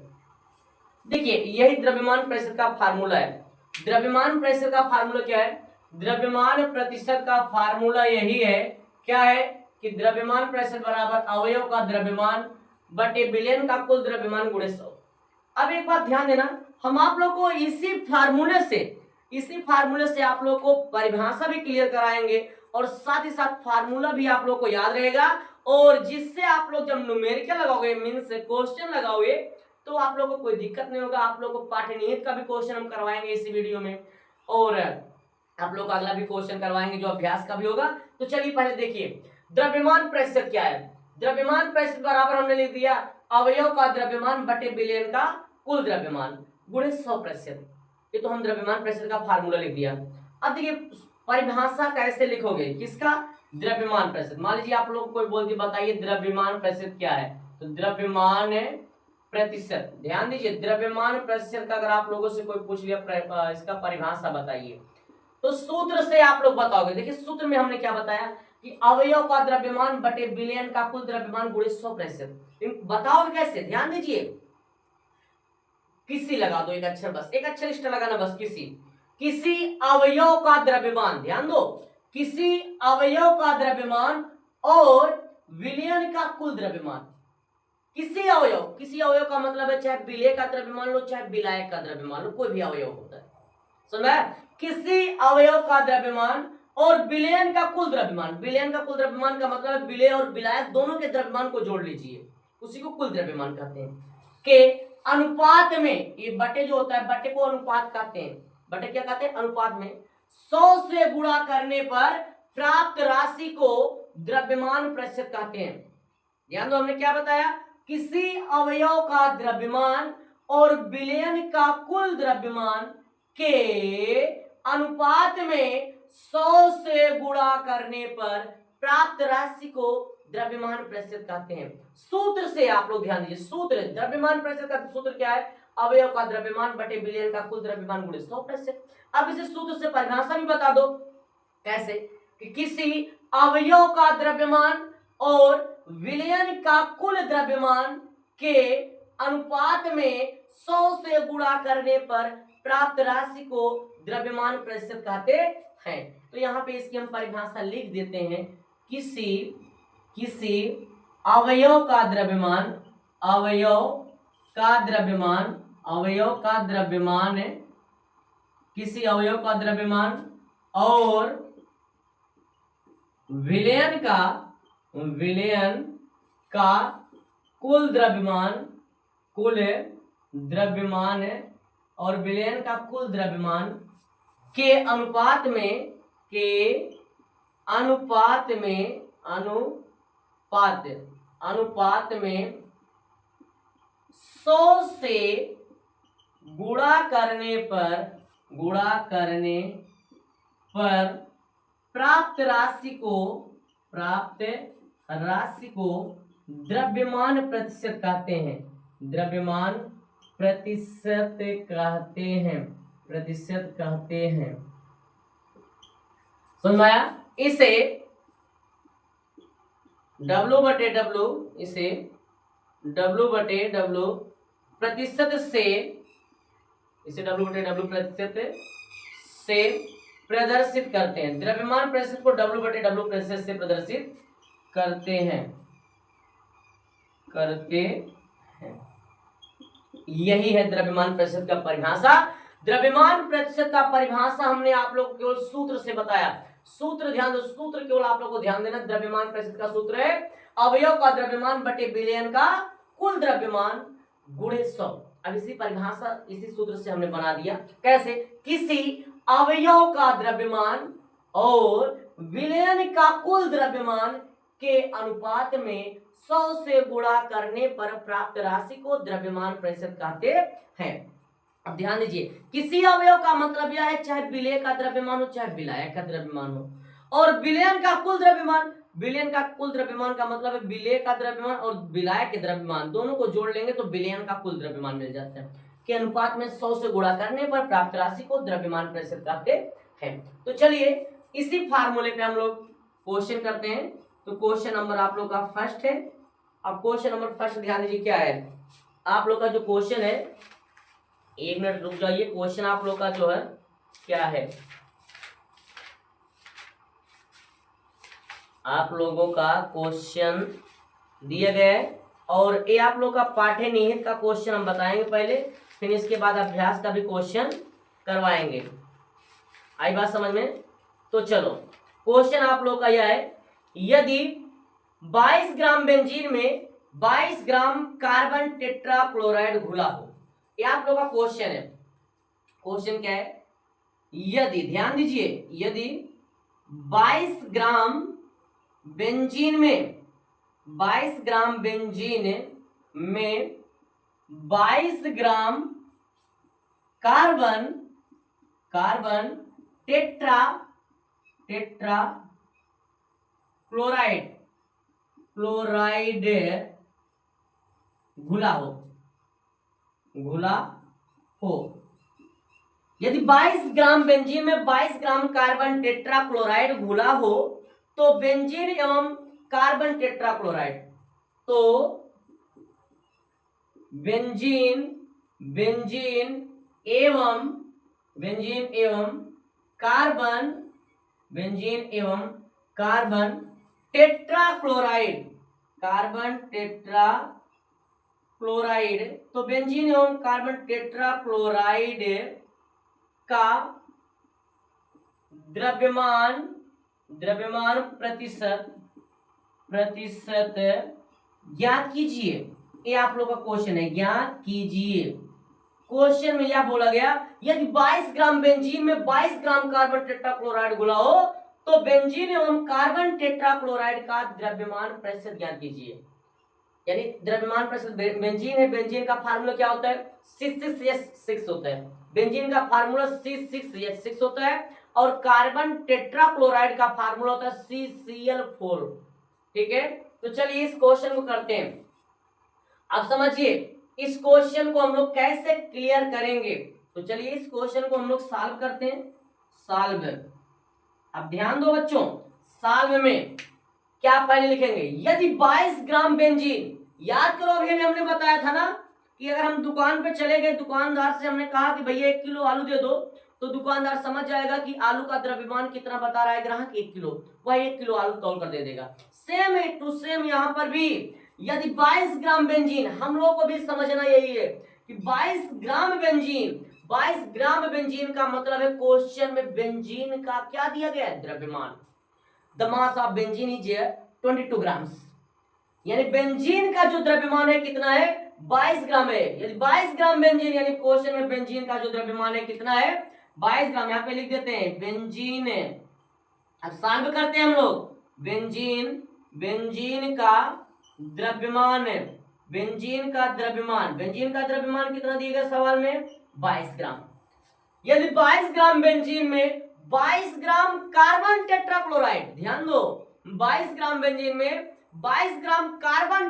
देखिए यही द्रव्यमान प्रतिशत का फार्मूला है। द्रव्यमान प्रतिशत का फार्मूला क्या है, द्रव्यमान प्रतिशत का फार्मूला यही है, क्या है कि द्रव्यमान प्रतिशत बराबर अवयव का द्रव्यमान बटे विलयन का कुल द्रव्यमान गुणे 100। अब एक बात ध्यान देना, हम आप लोग को इसी फार्मूले से आप लोग को परिभाषा भी क्लियर कराएंगे और साथ ही साथ फार्मूला भी आप लोग को याद रहेगा, और जिससे आप लोग जब न्यूमेरिकल लगाओगे, मींस क्वेश्चन लगाओगे, तो आप लोगों को कोई दिक्कत नहीं होगा। आप लोगों को पाठ्यनिहित का भी क्वेश्चन हम करवाएंगे इसी वीडियो में, और आप लोग अगला भी क्वेश्चन करवाएंगे जो अभ्यास का भी होगा। तो चलिए पहले देखिए द्रव्यमान प्रतिशत क्या है। द्रव्यमान प्रतिशत बराबर हमने लिख दिया अवयव का द्रव्यमान बटे विलयन का कुल द्रव्यमान गुणे 100%। ये तो हम द्रव्यमान प्रतिशत का फार्मूला लिख दिया। अब देखिए परिभाषा कैसे लिखोगे, किसका, द्रव्यमान प्रतिशत। मान लीजिए आप लोग कोई बोल दिए बताइए द्रव्यमान प्रतिशत क्या है, तो द्रव्यमान प्रतिशत, ध्यान दीजिए द्रव्यमान प्रतिशत का अगर आप लोगों से कोई पूछ लिया इसका परिभाषा बताइए, तो सूत्र से आप लोग बताओगे। देखिए सूत्र में हमने क्या बताया कि अवयव का द्रव्यमान बटे विलयन का कुल द्रव्यमान गुणे 100%। बताओगे कैसे, ध्यान दीजिए, किसी लगा दो एक अक्षर, बस एक अक्षर एक्स्ट्रा लगाना, बस किसी अवयव का द्रव्यमान, ध्यान दो, किसी अवयव का द्रव्यमान और विलयन का कुल द्रव्यमान। किसी अवयव का मतलब है चाहे विलय का द्रव्यमान लो चाहे विलायक का द्रव्यमान लो, कोई भी अवयव होता है, समझा। किसी अवयव का द्रव्यमान और विलयन का कुल द्रव्यमान। विलयन का कुल द्रव्यमान का मतलब है विलय और विलायक दोनों के द्रव्यमान को जोड़ लीजिए, उसी को कुल द्रव्यमान कहते हैं। के अनुपात में, ये बटे जो होता है, बटे को अनुपात कहते हैं। बटे क्या कहते हैं, अनुपात में 100 से गुणा करने पर प्राप्त राशि को द्रव्यमान प्रतिशत कहते हैं। ध्यान दो, हमने क्या बताया, किसी अवयव का द्रव्यमान और विलयन का कुल द्रव्यमान के अनुपात में 100 से गुणा करने पर प्राप्त राशि को द्रव्यमान प्रतिशत कहते हैं। सूत्र से आप लोग ध्यान दीजिए, सूत्र द्रव्यमान प्रतिशत का सूत्र क्या है, अवयव का द्रव्यमान बटे विलयन का कुल द्रव्यमान गुणे 100%। अब इसे सूत्र से परिभाषा भी बता दो, कैसे कि किसी अवयव का द्रव्यमान और विलयन का कुल द्रव्यमान के अनुपात में 100 से गुणा करने पर प्राप्त राशि को द्रव्यमान प्रतिशत कहते हैं। तो यहाँ पे इसकी हम परिभाषा लिख देते हैं, किसी अवयव का द्रव्यमान किसी अवयव का द्रव्यमान और विलयन का कुल द्रव्यमान और विलयन का कुल द्रव्यमान के अनुपात में 100 से गुणा करने पर प्राप्त राशि को द्रव्यमान प्रतिशत कहते हैं। द्रव्यमान प्रतिशत कहते हैं। समझ में आया। इसे W बटे W प्रतिशत से प्रदर्शित करते हैं। द्रव्यमान प्रतिशत को W बटे W प्रतिशत से प्रदर्शित करते हैं। यही है द्रव्यमान प्रतिशत का परिभाषा। द्रव्यमान प्रतिशत का परिभाषा हमने आप लोग केवल सूत्र से बताया। सूत्र ध्यान दो, सूत्र केवल आप लोग को ध्यान देना, द्रव्यमान प्रतिशत का सूत्र है अवयव का द्रव्यमान बटे विलयन का कुल द्रव्यमान गुणे 100। अब इसी परिभाषा इसी सूत्र से हमने बना दिया। कैसे? किसी अवयव का द्रव्यमान और विलयन का कुल द्रव्यमान के अनुपात में 100 से गुणा करने पर प्राप्त राशि को द्रव्यमान प्रतिशत कहते हैं। अब ध्यान दीजिए, किसी अवयव का मतलब यह है चाहे विलेय का द्रव्यमान हो चाहे विलायक का द्रव्यमान हो, और विलयन का कुल द्रव्यमान, विलयन का कुल द्रव्यमान का मतलब है विलेय का द्रव्यमान और विलायक के द्रव्यमान दोनों को जोड़ लेंगे तो विलयन का कुल द्रव्यमान मिल जाता है, के अनुपात में 100 से गुणा करने पर प्राप्त राशि को द्रव्यमान प्रतिशत कहते हैं। तो चलिए इसी फार्मूले पे हम लोग क्वेश्चन करते हैं। तो क्वेश्चन नंबर आप लोग का फर्स्ट है। अब क्वेश्चन नंबर फर्स्ट ध्यान दीजिए क्या है। आप लोग का जो क्वेश्चन है, एक मिनट रुक जाइए, क्वेश्चन आप लोग का जो है क्या है, आप लोगों का क्वेश्चन दिया गया है और ये आप लोग का पाठ्य निहित का क्वेश्चन हम बताएंगे पहले, फिर इसके बाद अभ्यास का भी क्वेश्चन करवाएंगे। आई बात समझ में? तो चलो क्वेश्चन आप लोग का यह है, यदि 22 ग्राम बेंजीन में 22 ग्राम कार्बन टेट्राक्लोराइड घुला हो, ये आप लोग का क्वेश्चन है। क्वेश्चन क्या है? यदि, ध्यान दीजिए, यदि 22 ग्राम बेंजीन में 22 ग्राम बेंजीन में 22 ग्राम कार्बन टेट्रा क्लोराइड घुला हो, यदि 22 ग्राम बेंजीन में 22 ग्राम कार्बन टेट्राक्लोराइड घुला हो तो बेंजीन एवं कार्बन टेट्राक्लोराइड, तो बेंजीन एवं कार्बन टेट्राक्लोराइड, तो बेंजीन एवं कार्बन टेट्राक्लोराइड का द्रव्यमान प्रतिशत ज्ञात कीजिए। ये आप लोग का क्वेश्चन है, ज्ञात कीजिए। क्वेश्चन में यह बोला गया, यदि 22 ग्राम बेंजीन में 22 ग्राम कार्बन टेट्राक्लोराइड घुला हो तो बेंजीन एवं कार्बन टेट्राक्लोराइड का द्रव्यमान प्रतिशत ज्ञात कीजिए। यानी द्रव्यमान प्रतिशत, बेंजीन है, बेंजीन का फार्मूला क्या होता है? C6H6 होता है। बेंजीन का फार्मूला C6H6 होता है और कार्बन टेट्राक्लोराइड का फार्मूला होता है CCl4। ठीक है, तो चलिए इस क्वेश्चन को करते हैं। अब समझिए इस क्वेश्चन को हम लोग कैसे क्लियर करेंगे। तो चलिए इस क्वेश्चन को हम लोग सॉल्व करते हैं। सॉल्व, अब ध्यान दो बच्चों, सॉल्व में क्या पहले लिखेंगे, यदि 22 ग्राम बेंजीन, याद करो अभी हमने बताया था ना कि अगर हम दुकान पे चले गए, दुकानदार से हमने कहा कि भैया 1 किलो आलू दे दो, तो दुकानदार समझ जाएगा कि आलू का द्रव्यमान कितना बता रहा है ग्राहक, 1 किलो, वह 1 किलो आलू तौल कर दे देगा। सेम टू सेम यहाँ पर भी, यदि 22 ग्राम बेंजीन, हम लोगों को भी समझना यही है कि 22 ग्राम बेंजीन का मतलब है क्वेश्चन में बेंजीन का क्या दिया गया है? द्रव्यमान। The mass of benzene is 22 grams, यानी बेंजीन का जो द्रव्यमान है कितना है? 22 ग्राम है। यदि 22 ग्राम बेंजीन, यानी क्वेश्चन में बेंजीन का जो द्रव्यमान है कितना है? 22 ग्राम। यहाँ पे लिख देते हैं बेंजीन। अब सॉल्व करते हैं हम लोग। बेंजीन का द्रव्यमान, बेंजीन का द्रव्यमान कितना दिया गया सवाल में? 22 ग्राम। यदि 22 ग्राम बेंजीन में 22 ग्राम कार्बन टेट्राक्लोराइड, ध्यान दो, 22 ग्राम बेंजीन में 22 ग्राम कार्बन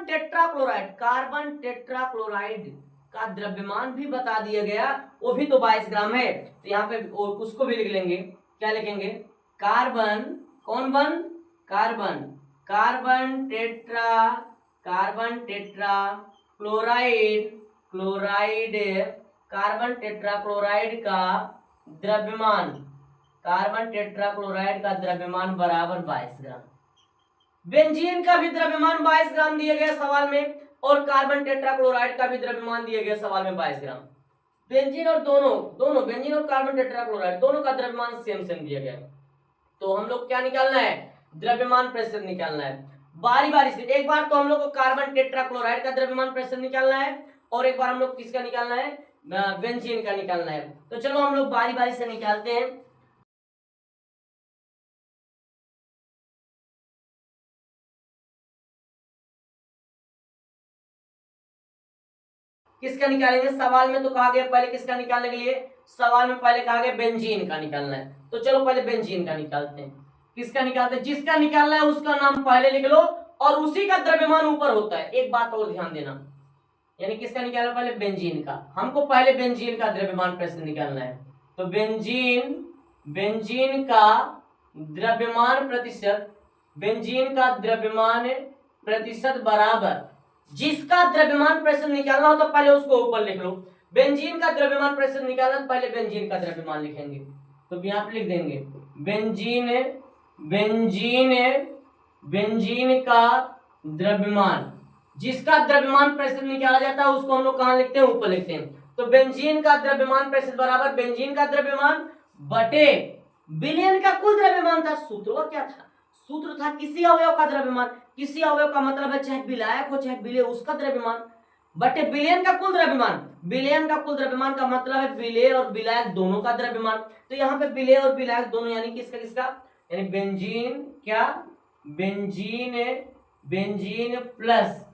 टेट्राक्लोराइड का द्रव्यमान भी बता दिया गया, वो भी तो 22 ग्राम है। तो यहाँ पे उसको भी लिख लेंगे। क्या लिखेंगे? कार्बन, कौन बन? कार्बन टेट्राक्लोराइड का द्रव्यमान बराबर 22 ग्राम। बेंजीन का भी द्रव्यमान 22 ग्राम दिया गया सवाल में और कार्बन टेट्राक्लोराइड का भी द्रव्यमान दिया गया सवाल में 22 ग्राम। बेंजीन और दोनों बेंजीन और कार्बन टेट्राक्लोराइड दोनों का द्रव्यमान सेम दिया गया। तो हम लोग क्या निकालना है? द्रव्यमान प्रतिशत निकालना है। बारी बारी से, एक बार तो हम लोग को कार्बन टेट्राक्लोराइड का द्रव्यमान प्रतिशत निकालना है और एक बार हम लोग किसका निकालना है, बेंजीन का निकालना है। तो चलो हम लोग बारी बारी से निकालते हैं। किसका निकालेंगे, सवाल में तो कहा गया पहले किसका निकालने के लिए, सवाल में पहले कहा गया बेंजीन का निकालना है। तो चलो पहले बेंजीन का निकालते हैं। किसका निकालते हैं, जिसका निकालना है उसका नाम पहले लिख लो और उसी का द्रव्यमान ऊपर होता है। एक बात और ध्यान देना, यानी किसका निकालना, पहले बेंजीन का। हमको पहले बेंजीन का द्रव्यमान प्रश्न निकालना है। तो बेंजीन का द्रव्यमान प्रतिशत, बेंजीन का द्रव्यमान प्रतिशत बराबर, जिसका द्रव्यमान प्रतिशत निकालना हो तो पहले उसको ऊपर लिख लो। बेंजीन का द्रव्यमान प्रतिशत निकालना, पहले बेंजीन का द्रव्यमान लिखेंगे। तो यहाँ पे लिख देंगे बेंजीन का द्रव्यमान, जिसका द्रव्यमान प्रतिशत निकाला जाता है उसको हम लोग कहाँ लिखते हैं, ऊपर लिखते हैं। तो बेंजीन का द्रव्यमान प्रतिशत बराबर बेंजीन का द्रव्यमान बटे विलयन का कुल द्रव्यमान था। सूत्र क्या था, सूत्र था किसी अवयव का द्रव्यमान, किसी अवयव का मतलब है चाहे विलायक हो चाहे विलेय, उसका द्रव्यमान बटे विलयन का कुल द्रव्यमान। विलयन का कुल द्रव्यमान का मतलब है विलेय और विलायक दोनों का द्रव्यमान। तो यहाँ पे विलेय और विलायक दोनों, यानी किसका किसका, यानी बेंजीन क्या, benzene plus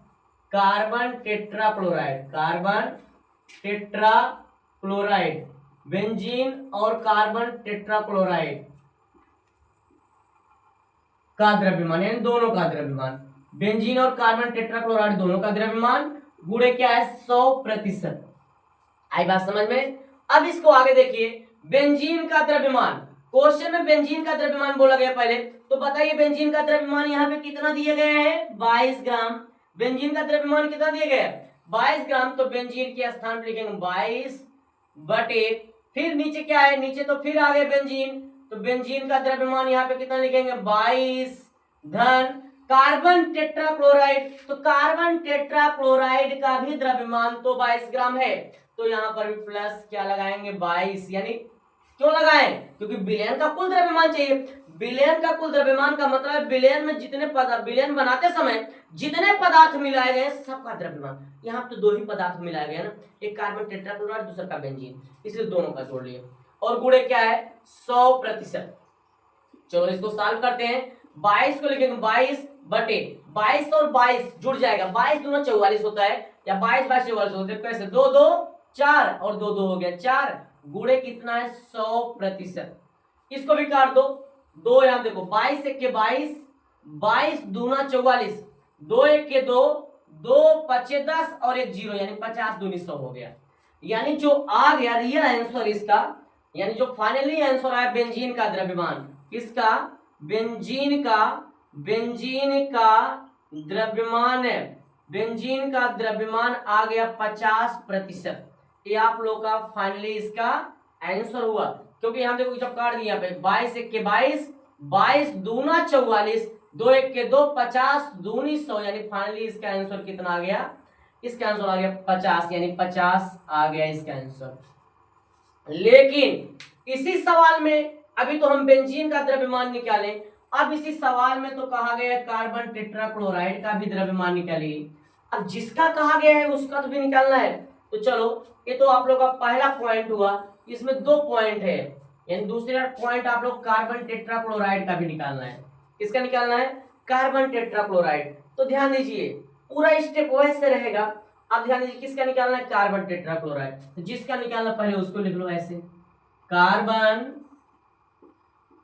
carbon tetrachloride, benzene और कार्बन टेट्राक्लोराइड का द्रव्यमान, यानी दोनों का द्रव्यमान, बेंजीन और कार्बन टेट्राक्लोराइड दोनों का द्रव्यमान गुणे क्या है, 100%। आई बात समझ में। अब इसको आगे देखिए, बेंजीन का द्रव्यमान, क्वेश्चन में बेंजीन का द्रव्यमान बोला गया पहले, तो बताइए बेंजीन का द्रव्यमान यहाँ पे कितना दिया गया है, 22 ग्राम। बेंजीन का द्रव्यमान कितना दिया गया है, 22 ग्राम। तो बेंजीन के स्थान पर लिखेंगे 22 बटे, फिर नीचे क्या है, नीचे तो फिर आ गया बेंजीन, तो बेंजीन का द्रव्यमान यहाँ पे कितना लिखेंगे, 22 धन कार्बन टेट्राक्लोराइड। तो कार्बन टेट्राक्लोराइड का भी द्रव्यमान तो 22 ग्राम है, तो यहाँ पर भी प्लस क्या लगाएंगे, 22। यानी क्यों लगाएं, क्योंकि विलयन का कुल द्रव्यमान चाहिए। विलयन का कुल द्रव्यमान का मतलब है विलयन में जितने पदार्थ, विलयन बनाते समय जितने पदार्थ मिलाए गए सबका द्रव्यमान। यहाँ तो दो ही पदार्थ मिलाए गए ना, एक कार्बन टेट्राक्लोराइड दूसरा का बेंजीन, इसलिए दोनों का जोड़ लिए। और गुणे क्या है, 100%। चलो इसको सॉल्व करते हैं। 22 को लिखेंगे 22 बटे 22 और 22 जुड़ जाएगा, 22 दूना 44 होता है, या 22 22 44 होते हैं। कैसे, 2 2 4 और 2 2 हो गया 4, गुणे कितना है, 100%। इसको भी काट दो, दो यहाँ देखो, 22 एक के 22, 22 दूना 44, 2 एक के 2, 2 पचे 10 और एक 0, यानी 50 दूनी 100 हो गया। यानी जो आ गया रियल आंसर इसका, यानी जो फाइनली आंसर आया बेंजीन का द्रव्यमान, किसका, बेंजीन का द्रव्यमान है, बेंजीन का द्रव्यमान आ गया 50%। ये आप लोग का फाइनली इसका आंसर हुआ। क्योंकि यहाँ देखो जब काट दिया पे 22 एक के 22, 22 दूना 44, 2 एक के 2, 50 दूनी 100, यानी फाइनली इसका आंसर कितना आ गया, इसका आंसर आ गया 50, यानी 50 आ गया इसका आंसर। लेकिन इसी सवाल में अभी तो हम बेंजीन का द्रव्यमान निकाले, अब इसी सवाल में तो कहा गया कार्बन टेट्राक्लोराइड का भी द्रव्यमान निकालिए। अब जिसका कहा गया है उसका तो भी निकालना है। तो चलो, ये तो आप लोग का पहला पॉइंट हुआ, इसमें 2 पॉइंट है, यानी दूसरा पॉइंट आप लोग कार्बन टेट्राक्लोराइड का भी निकालना है। किसका निकालना है, कार्बन टेट्राक्लोराइड। तो ध्यान दीजिए पूरा स्टेप वैसे रहेगा। अब ध्यान दीजिए किसका निकालना है, कार्बन टेट्राक्लोराइड। तो जिसका निकालना पहले उसको लिख लो ऐसे, carbon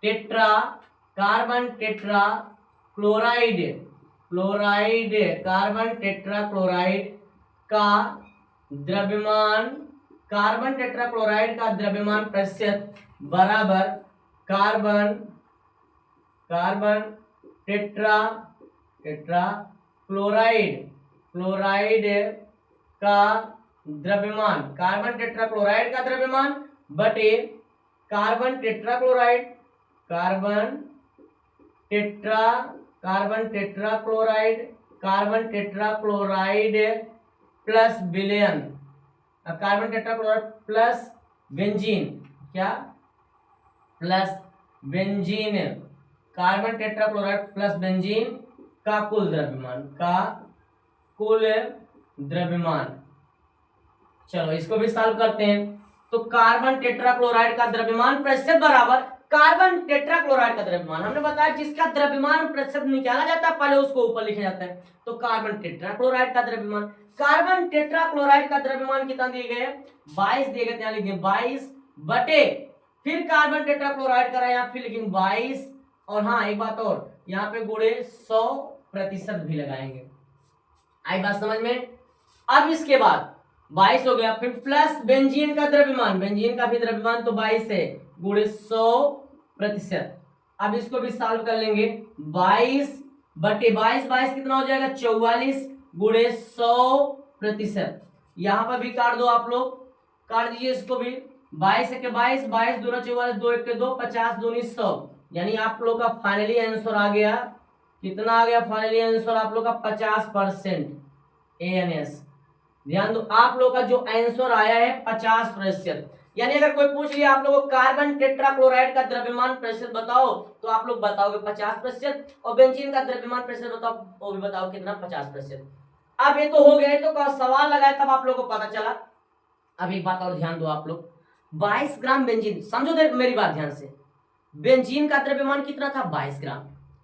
tetra chloride, carbon tetrachloride का द्रव्यमान, कार्बन टेट्राक्लोराइड का द्रव्यमान प्रतिशत बराबर कार्बन क्लोराइड का द्रव्यमान, कार्बन टेट्राक्लोराइड का द्रव्यमान बटे कार्बन टेट्राक्लोराइड प्लस विलयन, कार्बन टेट्राक्लोराइड प्लस बेंजीन, क्या plus benzene, carbon tetrachloride plus benzene का कुल द्रव्यमान, चलो इसको भी सॉल्व करते हैं। तो कार्बन टेट्राक्लोराइड का द्रव्यमान प्रतिशत बराबर कार्बन टेट्राक्लोराइड का द्रव्यमान, हमने बताया जिसका द्रव्यमान प्रतिशत निकाला जाता है पहले उसको ऊपर लिखा जाता है। तो कार्बन टेट्राक्लोराइड का द्रव्यमान, कार्बन टेट्राक्लोराइड का द्रव्यमान कितना दिए गए, 22 दिए गए, यहाँ लिखेंगे 22 बटे फिर कार्बन टेट्राक्लोराइड का यहाँ फिर लिखेंगे 22, और हाँ एक बात और यहाँ पे गुणे 100% भी लगाएंगे। आई बात समझ में। अब इसके बाद 22 हो गया, फिर प्लस बेंजीन का द्रव्यमान, बेंजीन का भी द्रव्यमान तो 22 है, गुणे 100%। अब इसको भी सॉल्व कर लेंगे, 22 बटे 22 कितना हो जाएगा 44 गुणे 100%। यहां पर भी काट दो आप लोग, काट दीजिए इसको भी, 22 के 22 22 दूना 44 2 1 के 2 50 दूनी 100, यानी आप लोग का फाइनली आंसर आ गया कितना, आ गया फाइनली आंसर आप लोग का 50% ANS। ध्यान दो आप लोग का जो आंसर आया है 50%। यानी अगर कोई पूछ लिया आप लोगों को कार्बन टेट्राक्लोराइड का द्रव्यमान प्रतिशत बताओ तो आप लोग बताओगे 50%, और बेंजीन का द्रव्यमान प्रतिशत बताओ वो भी बताओ कितना 50%। अब ये तो हो गया, तो सवाल लगाए तब आप लोग को पता चला। अब एक बात और ध्यान दो आप लोग, 22 ग्राम बेंजीन, समझो मेरी बात ध्यान से, बेंजीन का द्रव्यमान कितना था 22 ग्राम,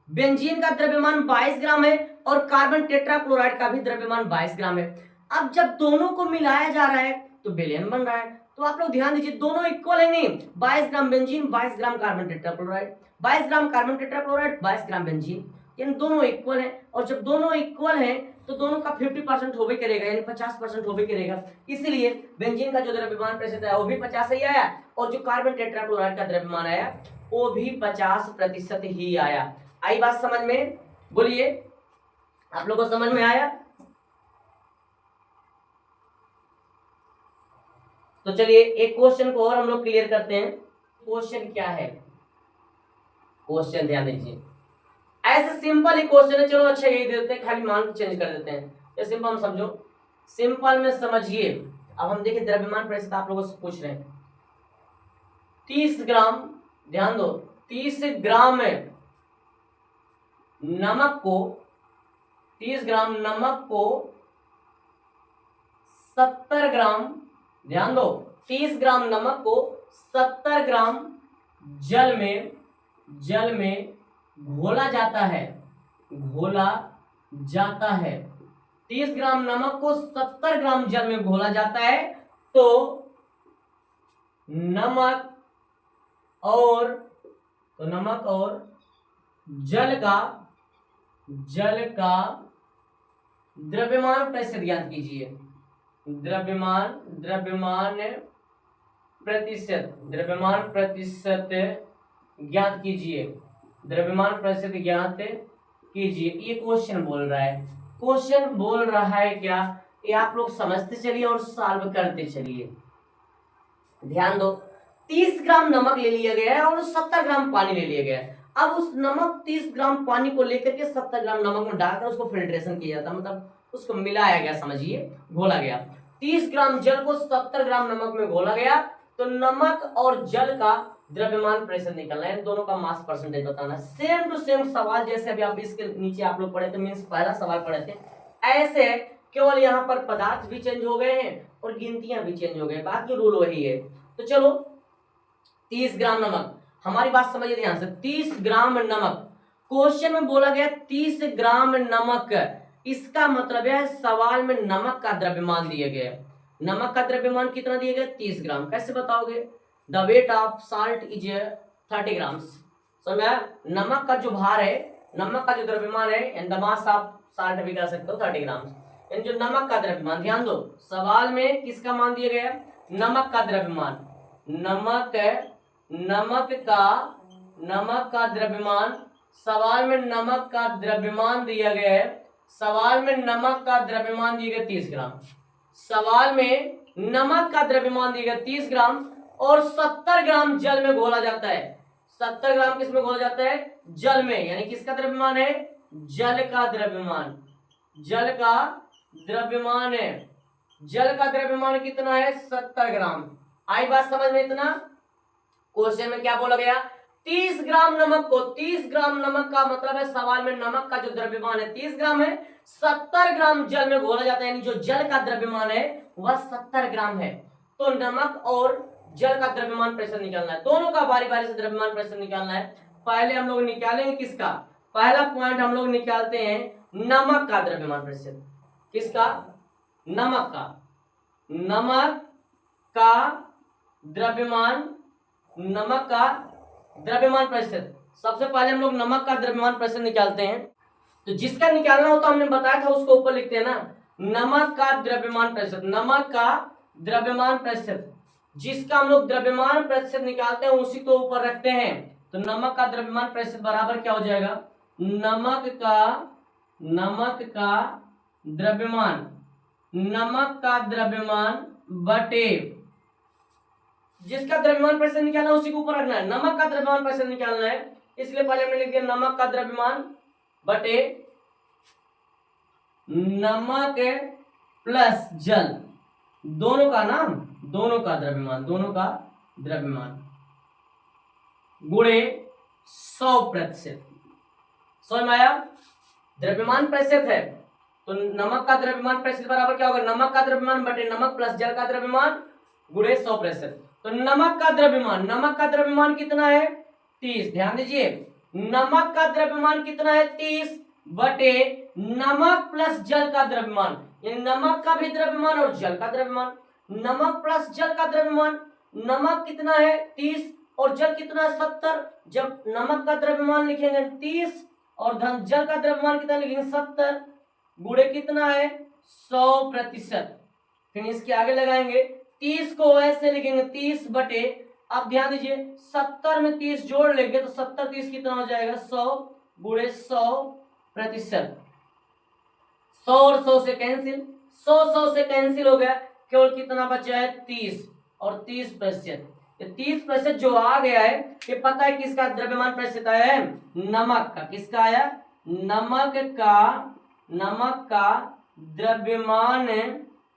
बेंजीन का द्रव्यमान 22 ग्राम है और कार्बन टेट्राक्लोराइड का भी द्रव्यमान 22 ग्राम है। अब जब दोनों को मिलाया जा रहा है तो विलयन बन रहा है, तो आप लोग ध्यान दीजिए दोनों इक्वल है नहीं, 22 gram benzene 22 gram carbon tetrachloride, 22 gram carbon tetrachloride 22 gram benzene, यानी दोनों इक्वल है। और जब दोनों इक्वल है तो दोनों का 50% होबे करेगा, यानी 50% होबे करेगा, इसीलिए बेंजीन का जो द्रव्यमान प्रतिशत है वो भी 50 ही आया, और जो कार्बन टेट्राक्लोराइड का द्रव्यमान आया वो भी 50% ही आया। आई बात समझ में, बोलिए आप लोगों को समझ में आया। तो चलिए एक क्वेश्चन को और हम लोग क्लियर करते हैं। क्वेश्चन क्या है, क्वेश्चन ध्यान दीजिए, ऐसे सिंपल ही क्वेश्चन है, चलो अच्छा यही देते हैं, खाली मान चेंज कर देते हैं, ये सिंपल हम समझो, सिंपल में समझिए। अब हम देखिए द्रव्यमान प्रतिशत आप लोगों से पूछ रहे हैं, 30 ग्राम, ध्यान दो 30 ग्राम नमक को, 30 ग्राम नमक को 70 ग्राम, ध्यान दो 30 ग्राम नमक को 70 ग्राम जल में घोला जाता है, घोला जाता है, 30 ग्राम नमक को 70 ग्राम जल में घोला जाता है, तो नमक और जल का द्रव्यमान प्रतिशत ज्ञात कीजिए। द्रव्यमान प्रतिशत ज्ञात कीजिए, द्रव्यमान प्रतिशत ज्ञात कीजिए। ये क्वेश्चन बोल रहा है, क्वेश्चन बोल रहा है क्या, ये आप लोग समझते चलिए और सॉल्व करते चलिए। ध्यान दो 30 ग्राम नमक ले लिया गया है और 70 ग्राम पानी ले लिया गया है। अब उस नमक 30 ग्राम पानी को लेकर के 70 ग्राम नमक में डालकर उसको फिल्ट्रेशन किया जाता है, मतलब उसको मिलाया गया, समझिए घोला गया। 30 ग्राम जल को 70 ग्राम नमक में घोला गया, तो नमक और जल का द्रव्यमान प्रतिशत निकलना है, दोनों का मास परसेंटेज बताना है। सेम टू सेम सवाल जैसे अभी आप इसके नीचे आप लोग पढ़े थे, मीन्स पहला सवाल पढ़े थे, ऐसे केवल यहाँ पर पदार्थ भी चेंज हो गए हैं और गिनतियां भी चेंज हो गए, बाकी रूल वही है। तो चलो 30 ग्राम नमक, हमारी बात समझिए ध्यान से, 30 ग्राम नमक, क्वेश्चन में बोला गया 30 ग्राम नमक, इसका मतलब है सवाल में नमक का द्रव्यमान दिया गया है। नमक का द्रव्यमान कितना दिया गया 30 ग्राम, कैसे बताओगे, the weight of salt is 30 grams, समझ में, नमक का जो भार है, नमक का जो द्रव्यमान है, and the mass of salt भी कह सकते हो 30 ग्राम्स, यानी जो नमक का द्रव्यमान, ध्यान दो सवाल में किसका मान दिया गया, नमक का द्रव्यमान, नमक का द्रव्यमान, सवाल में नमक का द्रव्यमान दिया गया है, सवाल में नमक का द्रव्यमान दिया गया 30 ग्राम, सवाल में नमक का द्रव्यमान दिया गया 30 ग्राम और 70 ग्राम जल में घोला जाता है। 70 ग्राम किस में घोला जाता है, जल में, यानी किसका द्रव्यमान है, जल का द्रव्यमान, जल का द्रव्यमान है, जल का द्रव्यमान कितना है 70 ग्राम। आई बात समझ में, इतना क्वेश्चन में क्या बोला गया, 30 ग्राम नमक को, 30 ग्राम नमक का मतलब है सवाल में नमक का जो द्रव्यमान है 30 ग्राम है, 70 ग्राम जल में घोला जाता है, यानी जो जल का द्रव्यमान है वह 70 ग्राम है। तो नमक और जल का द्रव्यमान प्रेशर निकालना है, दोनों का बारी बारी से द्रव्यमान प्रेशर निकालना है। पहले हम लोग निकालेंगे किसका, पहला पॉइंट हम लोग निकालते हैं नमक का द्रव्यमान प्रेशर। किसका, नमक का, नमक का द्रव्यमान, नमक का द्रव्यमान प्रेशर। सबसे पहले हम लोग नमक का द्रव्यमान प्रेशर निकालते हैं। तो जिसका निकालना होता हमने बताया था उसको ऊपर लिखते हैं ना, नमक का द्रव्यमान प्रेशर, नमक का द्रव्यमान प्रेशर, जिसका हम लोग द्रव्यमान प्रेशर निकालते हैं उसी को ऊपर रखते हैं। तो नमक का द्रव्यमान प्रेशर बराबर क्या हो जाएगा, नमक का द्रव्यमान, नमक का द्रव्यमान बटे जिसका द्रव्यमान प्रेशर निकालना है उसी को ऊपर रखना है, नमक का द्रव्यमान प्रेशर निकालना है, इसलिए पहले हमने लिख दिया नमक का द्रव्यमान बटे नमक प्लस जल, दोनों का नाम, दोनों का द्रव्यमान, दोनों का द्रव्यमान गुणे 100%। समझ में आया, द्रव्यमान प्रेशर है तो नमक का द्रव्यमान प्रेशर बराबर क्या होगा, नमक का द्रव्यमान बटे नमक प्लस जल का द्रव्यमान गुणे 100%। तो नमक का द्रव्यमान, नमक का द्रव्यमान कितना है 30, ध्यान दीजिए, नमक का द्रव्यमान कितना है 30 बटे नमक प्लस जल का द्रव्यमान, यानी नमक का भी द्रव्यमान और जल का द्रव्यमान, नमक प्लस जल का द्रव्यमान, नमक कितना है 30 और जल कितना है 70। जब नमक का द्रव्यमान लिखेंगे 30 और जल का द्रव्यमान कितना लिखेंगे 70, गुणे कितना है 100%। फिर इसके आगे लगाएंगे 30 को ऐसे लिखेंगे 30 बटे, अब ध्यान दीजिए 70 में 30 जोड़ लेंगे तो 70 30 कितना हो जाएगा 100 गुणे 100%। 100 और 100 से कैंसिल, 100 से कैंसिल हो गया, केवल कितना बचा है 30 और 30%। 30% जो आ गया है ये पता है किसका द्रव्यमान प्रतिशत आया है, नमक का। किसका आया, नमक का द्रव्यमान,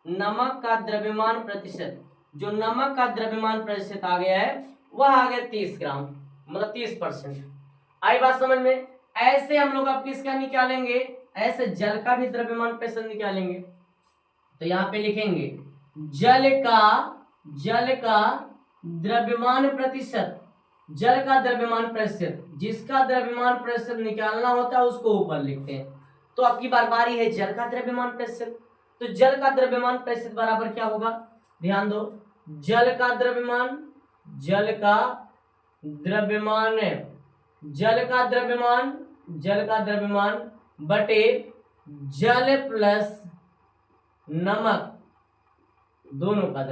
नमक का द्रव्यमान प्रतिशत, जो नमक का द्रव्यमान प्रतिशत आ गया है वह आ गया 30 ग्राम, मतलब 30%। आई बात समझ में। ऐसे हम लोग अब किसका निकालेंगे, ऐसे जल का भी द्रव्यमान प्रतिशत निकालेंगे। तो यहाँ पे लिखेंगे जल का द्रव्यमान प्रतिशत, जल का द्रव्यमान प्रतिशत, जिसका द्रव्यमान प्रतिशत निकालना होता है उसको ऊपर लिखते हैं। तो आपकी बारी है जल का द्रव्यमान प्रतिशत। तो जल का द्रव्यमान प्रतिशत बराबर क्या होगा, ध्यान दो, जल का द्रव्यमान बटे जल प्लस नमक, दोनों का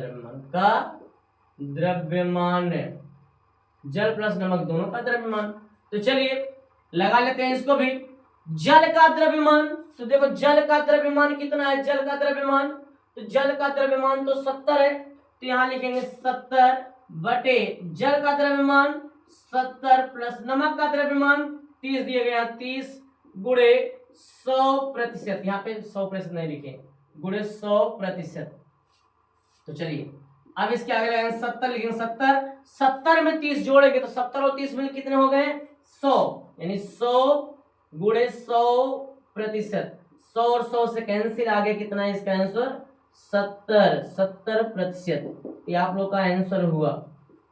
द्रव्यमान, जल प्लस नमक दोनों का द्रव्यमान। तो चलिए लगा लेते हैं इसको भी, जल का द्रव्यमान। तो देखो जल का द्रव्यमान कितना है, जल का द्रव्यमान, तो जल का द्रव्यमान तो 70 है, तो यहां लिखेंगे 70 बटे जल का द्रव्यमान 70 प्लस नमक का द्रव्यमान 30 दिया गया, 30 गुणे 100%, यहाँ पे 100% नहीं लिखे, गुणे 100%। तो चलिए अब इसके आगे लगाएंगे 70, लिखेंगे 70 में 30 जोड़ेंगे तो 70 और 30 में कितने हो गए 100, यानी 100 गुणे 100%। 100 और 100 से कैंसिल, आगे कितना है इसका आंसर 70%। ये आप लोग का आंसर हुआ।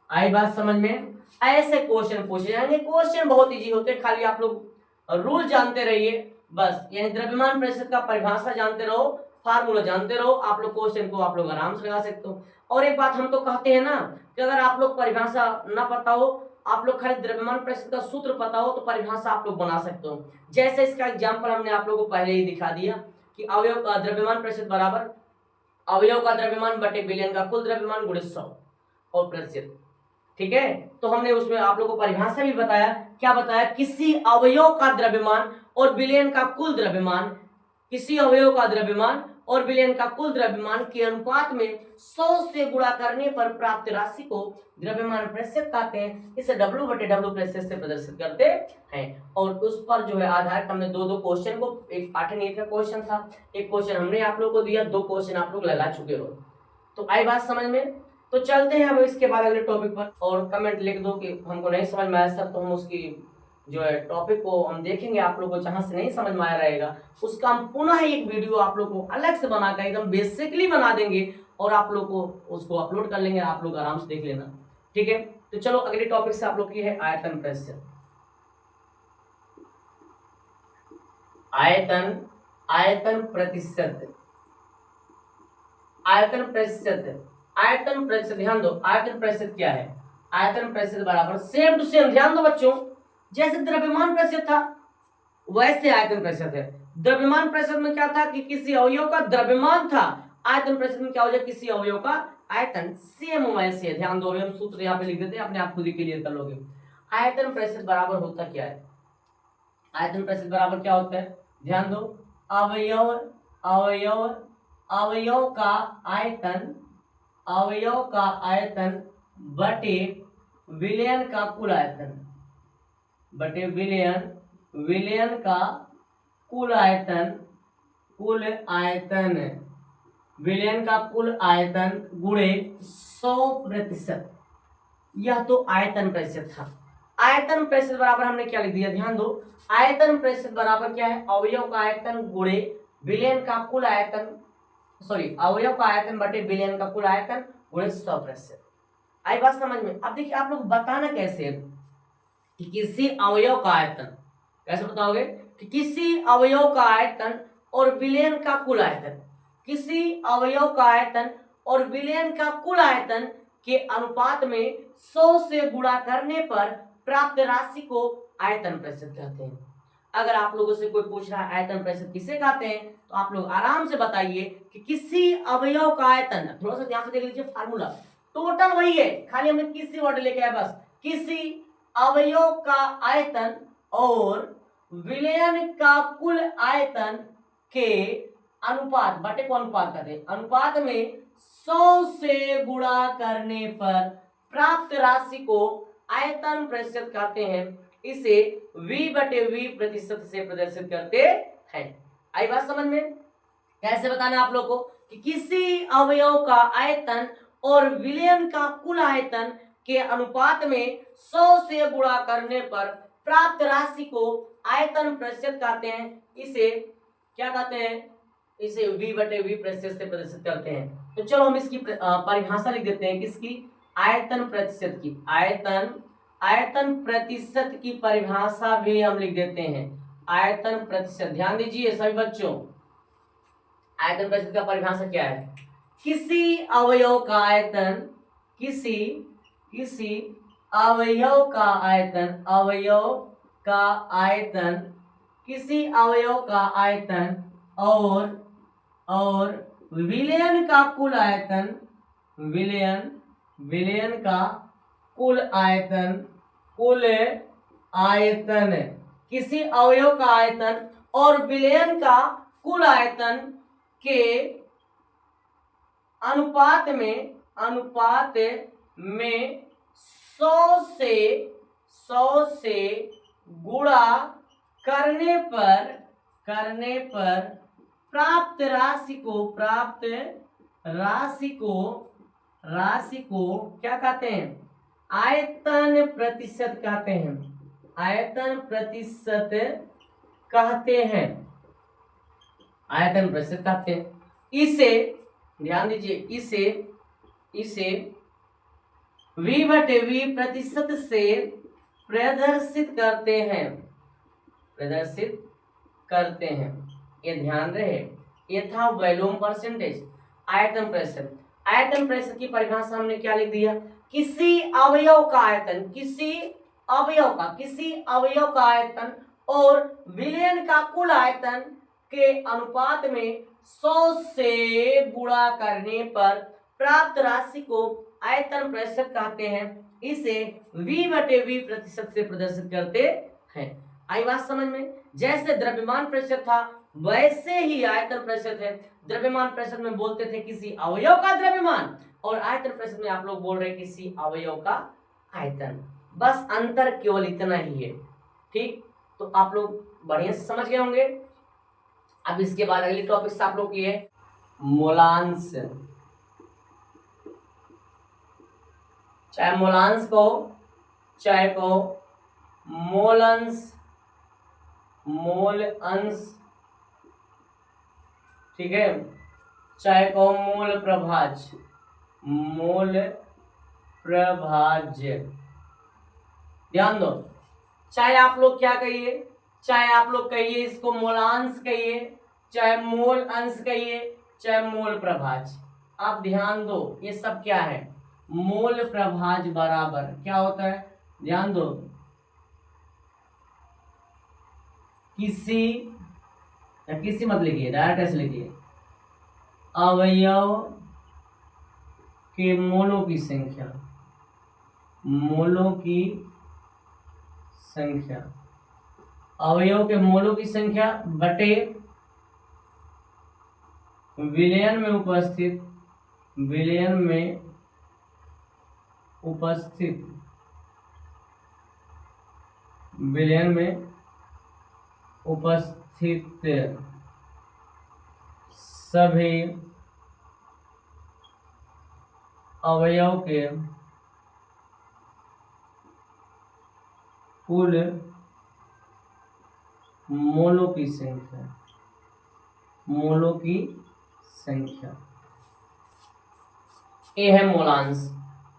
आई बात समझ में। ऐसे क्वेश्चन पूछे जाएंगे, क्वेश्चन बहुत इजी होते हैं, खाली आप लोग रूल जानते रहिए बस, यानी द्रव्यमान प्रतिशत का परिभाषा जानते रहो, फार्मूला जानते रहो, आप लोग क्वेश्चन को आप लोग आराम से लगा सकते हो। और एक बात हम तो कहते हैं ना कि अगर आप लोग परिभाषा ना पता हो, आप लोग खाली द्रव्यमान प्रतिशत का सूत्र पता हो तो परिभाषा आप लोग बना सकते हो। जैसे इसका एग्जांपल हमने आप लोगों को पहले ही दिखा दिया कि अवयव का द्रव्यमान प्रतिशत बराबर अवयव का द्रव्यमान बटे विलयन का कुल द्रव्यमान गुणे 100 और प्रतिशत, ठीक है। तो हमने उसमें आप लोगों को परिभाषा भी बताया, क्या बताया, किसी अवयव का द्रव्यमान और विलयन का कुल द्रव्यमान, किसी अवयव का द्रव्यमान और विलयन का कुल द्रव्यमान के अनुपात में 100 से गुणा करने पर प्राप्त राशि को द्रव्यमान प्रतिशत कहते हैं। इसे W बटे W प्रतिशत से प्रदर्शित करते हैं। और उस पर जो है आधारित हमने दो क्वेश्चन को, एक पाठ्यनीति का क्वेश्चन था, एक क्वेश्चन हमने आप लोग को दिया, 2 क्वेश्चन आप लोग लगा चुके हो। तो आई बात समझ में। तो चलते हैं अब इसके बाद अगले टॉपिक पर, और कमेंट लिख दो कि हमको नहीं समझ में आया सर, तो हम उसकी जो है टॉपिक को हम देखेंगे। आप लोगों को जहां से नहीं समझ में आया रहेगा उसका हम पुनः एक वीडियो आप लोग को अलग से बनाकर एकदम बेसिकली बना देंगे और आप लोग को उसको अपलोड कर लेंगे, आप लोग आराम से देख लेना। ठीक है, तो चलो अगले टॉपिक से आप लोग की है आयतन प्रेशर। आयतन आयतन प्रतिशत, आयतन प्रतिशत, आयतन प्रतिशत, ध्यान दो आयतन प्रतिशत क्या है। आयतन प्रतिशत बराबर सेम टू सेम, ध्यान दो बच्चों, जैसे द्रव्यमान प्रतिशत था वैसे आयतन प्रतिशत है। द्रव्यमान प्रतिशत में क्या था कि किसी अवयव का द्रव्यमान था, आयतन प्रतिशत में क्या हो जाए किसी अवयव का आयतन। सेम वैसे, ध्यान दो, हम सूत्र यहाँ पे लिख देते हैं, अपने आप खुद ही क्लियर कर लोगे। आयतन प्रतिशत बराबर होता क्या है, आयतन प्रतिशत बराबर क्या होता है, ध्यान दो, अवयव अवयव अवयव का आयतन, अवयव का आयतन बटे विलयन का कुल आयतन, बटे विलयन, विलयन का कुल आयतन, कुल आयतन, विलयन का कुल आयतन गुणे 100%। यह तो आयतन प्रतिशत था। आयतन प्रतिशत बराबर हमने क्या लिख दिया, ध्यान दो, आयतन प्रतिशत बराबर क्या है, अवयव का आयतन गुणे विलयन का कुल आयतन, सॉरी अवयव का आयतन बटे विलयन का कुल आयतन गुणे 100%। आई बात समझ में। अब देखिए आप लोग बताना कैसे कि किसी अवयव का आयतन, कैसे बताओगे कि किसी अवयव का आयतन और विलयन का कुल आयतन, किसी अवयव का आयतन और विलयन का कुल आयतन के अनुपात में 100 से गुणा करने पर प्राप्त राशि को आयतन प्रतिशत कहते हैं। अगर आप लोगों से कोई पूछ रहा है आयतन प्रतिशत किसे कहते हैं, तो आप लोग आराम से बताइए कि किसी अवयव का आयतन, थोड़ा सा ध्यान से देख लीजिए फार्मूला, टोटल वही है, खाली हमने किसी वर्ड लेके आए बस, किसी अवयव का आयतन और विलयन का कुल आयतन के अनुपात, बटे को अनुपात कहते हैं, अनुपात में 100 से गुणा करने पर प्राप्त राशि को आयतन प्रतिशत कहते हैं। इसे v बटे v प्रतिशत से प्रदर्शित करते हैं। आई बात समझ में। कैसे बताना आप लोग को कि किसी अवयव का आयतन और विलयन का कुल आयतन के अनुपात में 100 से गुणा करने पर प्राप्त राशि को आयतन प्रतिशत कहते हैं। इसे क्या कहते हैं, इसे v बटे v प्रतिशत से प्रदर्शित करते हैं। तो चलो हम इसकी परिभाषा लिख देते हैं, किसकी, आयतन प्रतिशत की, आयतन प्रतिशत की परिभाषा भी हम लिख देते हैं। आयतन प्रतिशत, ध्यान दीजिए सभी बच्चों, आयतन प्रतिशत का परिभाषा क्या है, किसी अवयव का आयतन, किसी अवयव का आयतन, अवयव का आयतन, किसी अवयव का आयतन और विलयन का कुल आयतन, विलयन का कुल आयतन, किसी अवयव का आयतन और विलयन का कुल आयतन के अनुपात में 100 से गुणा करने पर प्राप्त राशि को क्या कहते हैं, आयतन प्रतिशत कहते हैं, आयतन प्रतिशत कहते हैं, आयतन प्रतिशत कहते हैं। इसे ध्यान दीजिए, इसे v बटे v प्रतिशत से प्रदर्शित करते हैं, ये ध्यान रहे, ये था वॉल्यूम परसेंटेज। आयतन प्रतिशत, आयतन प्रतिशत की परिभाषा हमने क्या लिख दिया, किसी अवयव का आयतन, किसी अवयव का आयतन और विलयन का कुल आयतन के अनुपात में 100 से गुणा करने पर प्राप्त राशि को आयतन प्रतिशत कहते हैं। इसे v बटे v प्रतिशत से प्रदर्शित करते हैं। आई बात समझ में। जैसे द्रव्यमान प्रतिशत था वैसे ही आयतन प्रतिशत है। द्रव्यमान प्रतिशत में बोलते थे किसी अवयव का द्रव्यमान, और आयतन प्रतिशत में आप लोग बोल रहे किसी अवयव का आयतन, बस अंतर केवल इतना ही है। ठीक, तो आप लोग बढ़िया से समझ गए होंगे। अब इसके बाद अगली टॉपिक से आप लोग की है मोलांश। चाहे मोलांश कहो, चाहे कहो मोल अंश, मोल अंश, ठीक है, चाहे कहो मोल प्रभाज्य, मोल प्रभाज्य। ध्यान दो, चाहे आप लोग क्या कहिए, चाहे आप लोग कहिए इसको मोलांश कहिए, चाहे मोल अंश कहिए, चाहे मोल प्रभाज्य, आप ध्यान दो ये सब क्या है, मोल प्रभाज्य बराबर क्या होता है, ध्यान दो, किसी मत लिखिए, डायरेक्ट ऐसे लिखिए, अवयव के मोलों की संख्या, मोलों की संख्या, अवयव के मोलों की संख्या बटे विलयन में उपस्थित, विलयन में उपस्थित, विलयन में उपस्थित सभी अवयव के कुल मोलों की संख्या, मोलों की संख्या, ये है मोलांश।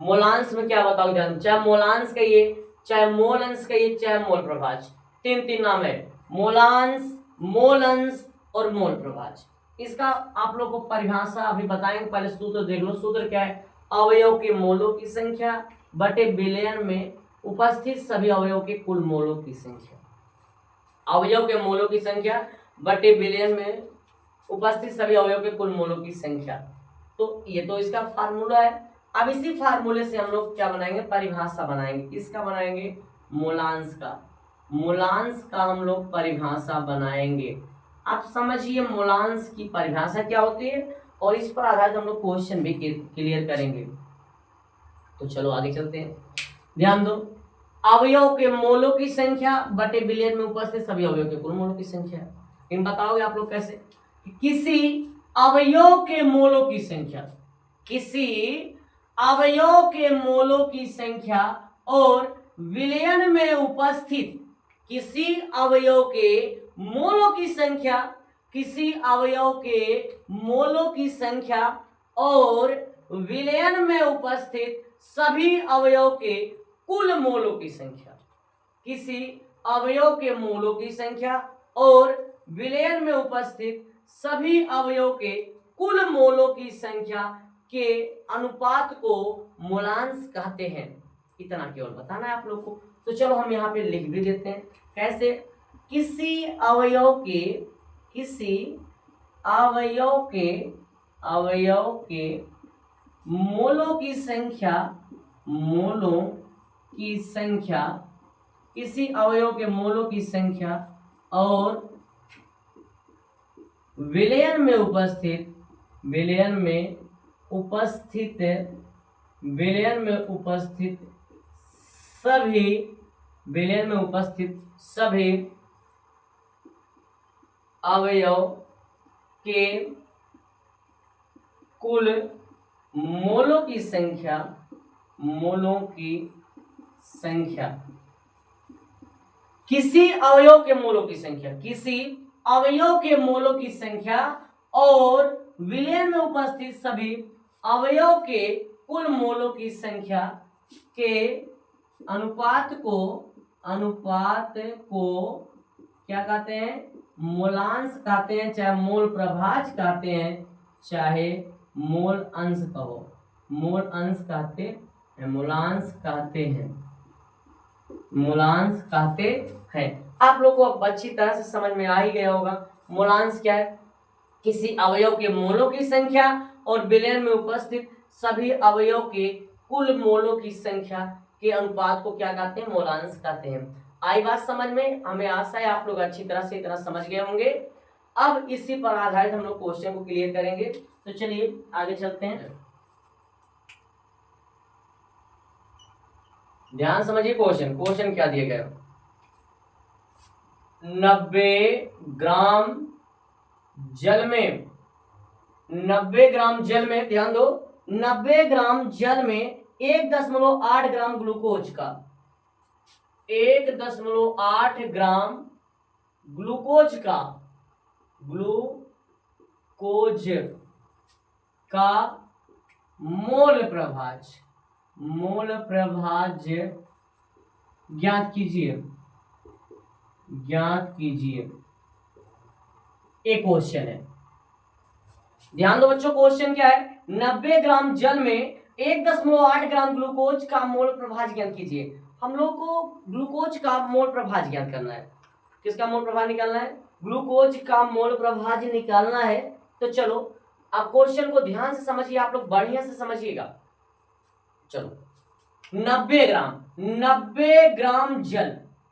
मोलांश में क्या बताओ ध्यान, चाहे मोलांश कहिए, चाहे मोल अंश कहिए, चाहे मोल प्रभाज्य, तीन नाम है, मोलांश, मोल अंश और मोल प्रभाज्य। इसका आप लोग को परिभाषा अभी बताएंगे, पहले सूत्र देख लो। सूत्र क्या है, अवयव के मोलों की संख्या बटे विलयन में उपस्थित सभी अवयव के कुल मोलों की संख्या, अवयव के मोलों की संख्या बटे विलयन में उपस्थित सभी अवयव के कुल मोलों की संख्या। तो ये तो इसका फार्मूला है। अब इसी फार्मूले से हम लोग क्या बनाएंगे, परिभाषा बनाएंगे, इसका बनाएंगे मूलांश का, मूलांश का हम लोग परिभाषा बनाएंगे। आप समझिए मूलांश की परिभाषा क्या होती है और इस पर आधारित हम लोग क्वेश्चन भी क्लियर करेंगे। तो चलो आगे चलते हैं, ध्यान दो, अवयव के मोलों की संख्या बटे विलयन में उपस्थित सभी अवयव के कुल मोलों की संख्या। इन बताओगे आप लोग कैसे, किसी अवयव के मोलों की संख्या, किसी अवयव के मोलों की संख्या और विलयन में उपस्थित किसी अवयव के मोलों की संख्या, किसी अवयव के मोलों की संख्या और विलयन में उपस्थित सभी अवयव के कुल मोलों की संख्या, किसी अवयव के मोलों की संख्या और विलयन में उपस्थित सभी अवयव के कुल मोलों की संख्या के अनुपात को मूलांश कहते हैं। इतना केवल बताना है आप लोग को। तो चलो हम यहाँ पे लिख भी देते हैं, कैसे, किसी अवयव के, किसी अवयव के मोलों की संख्या, मोलों की संख्या, किसी अवयव के मोलों की संख्या और विलयन में उपस्थित, विलयन में उपस्थित, विलयन में उपस्थित सभी, विलयन में उपस्थित सभी अवयव के कुल मोलों की संख्या, मोलों की संख्या, किसी अवयव के मोलों की संख्या, किसी अवयव के मोलों की संख्या और विलयन में उपस्थित सभी अवयव के कुल मोलों की संख्या के अनुपात को क्या कहते हैं, मूलांश कहते हैं, चाहे मोल प्रभाज्य कहते हैं, चाहे मोल अंश कहो, मोल अंश कहते हैं, मूलांश कहते हैं, मूलांश कहते हैं। आप लोग को अब अच्छी तरह से समझ में आ ही गया होगा मूलांश क्या है, किसी अवयव के मोलों की संख्या और विलयन में उपस्थित सभी अवयव के कुल मोलों की संख्या के अनुपात को क्या कहते हैं, मूलांश कहते हैं। आई बात समझ में, हमें आशा है आप लोग अच्छी तरह से इतना समझ गए होंगे। अब इसी पर आधारित हम लोग क्वेश्चन को क्लियर करेंगे। तो चलिए आगे चलते हैं, ध्यान समझिए क्वेश्चन, क्वेश्चन क्या दिया गया, 90 ग्राम जल में, 90 ग्राम जल में, ध्यान दो, 90 ग्राम जल में 1.8 ग्राम ग्लूकोज का, 1.8 ग्राम ग्लूकोज का, ग्लूकोज का मोल प्रभाज्य ज्ञात कीजिए, एक क्वेश्चन है। ध्यान दो बच्चों, क्वेश्चन क्या है, 90 ग्राम जल में 1.8 ग्राम ग्लूकोज का मोल प्रभाज्य ज्ञात कीजिए। हम लोग को ग्लूकोज का मोल प्रभाज्य ज्ञात करना है। किसका मोल प्रभाज्य निकालना है? ग्लूकोज का मोल प्रभाज्य निकालना है। तो चलो आप क्वेश्चन को ध्यान से समझिए, आप लोग बढ़िया से समझिएगा। चलो 90 ग्राम जल,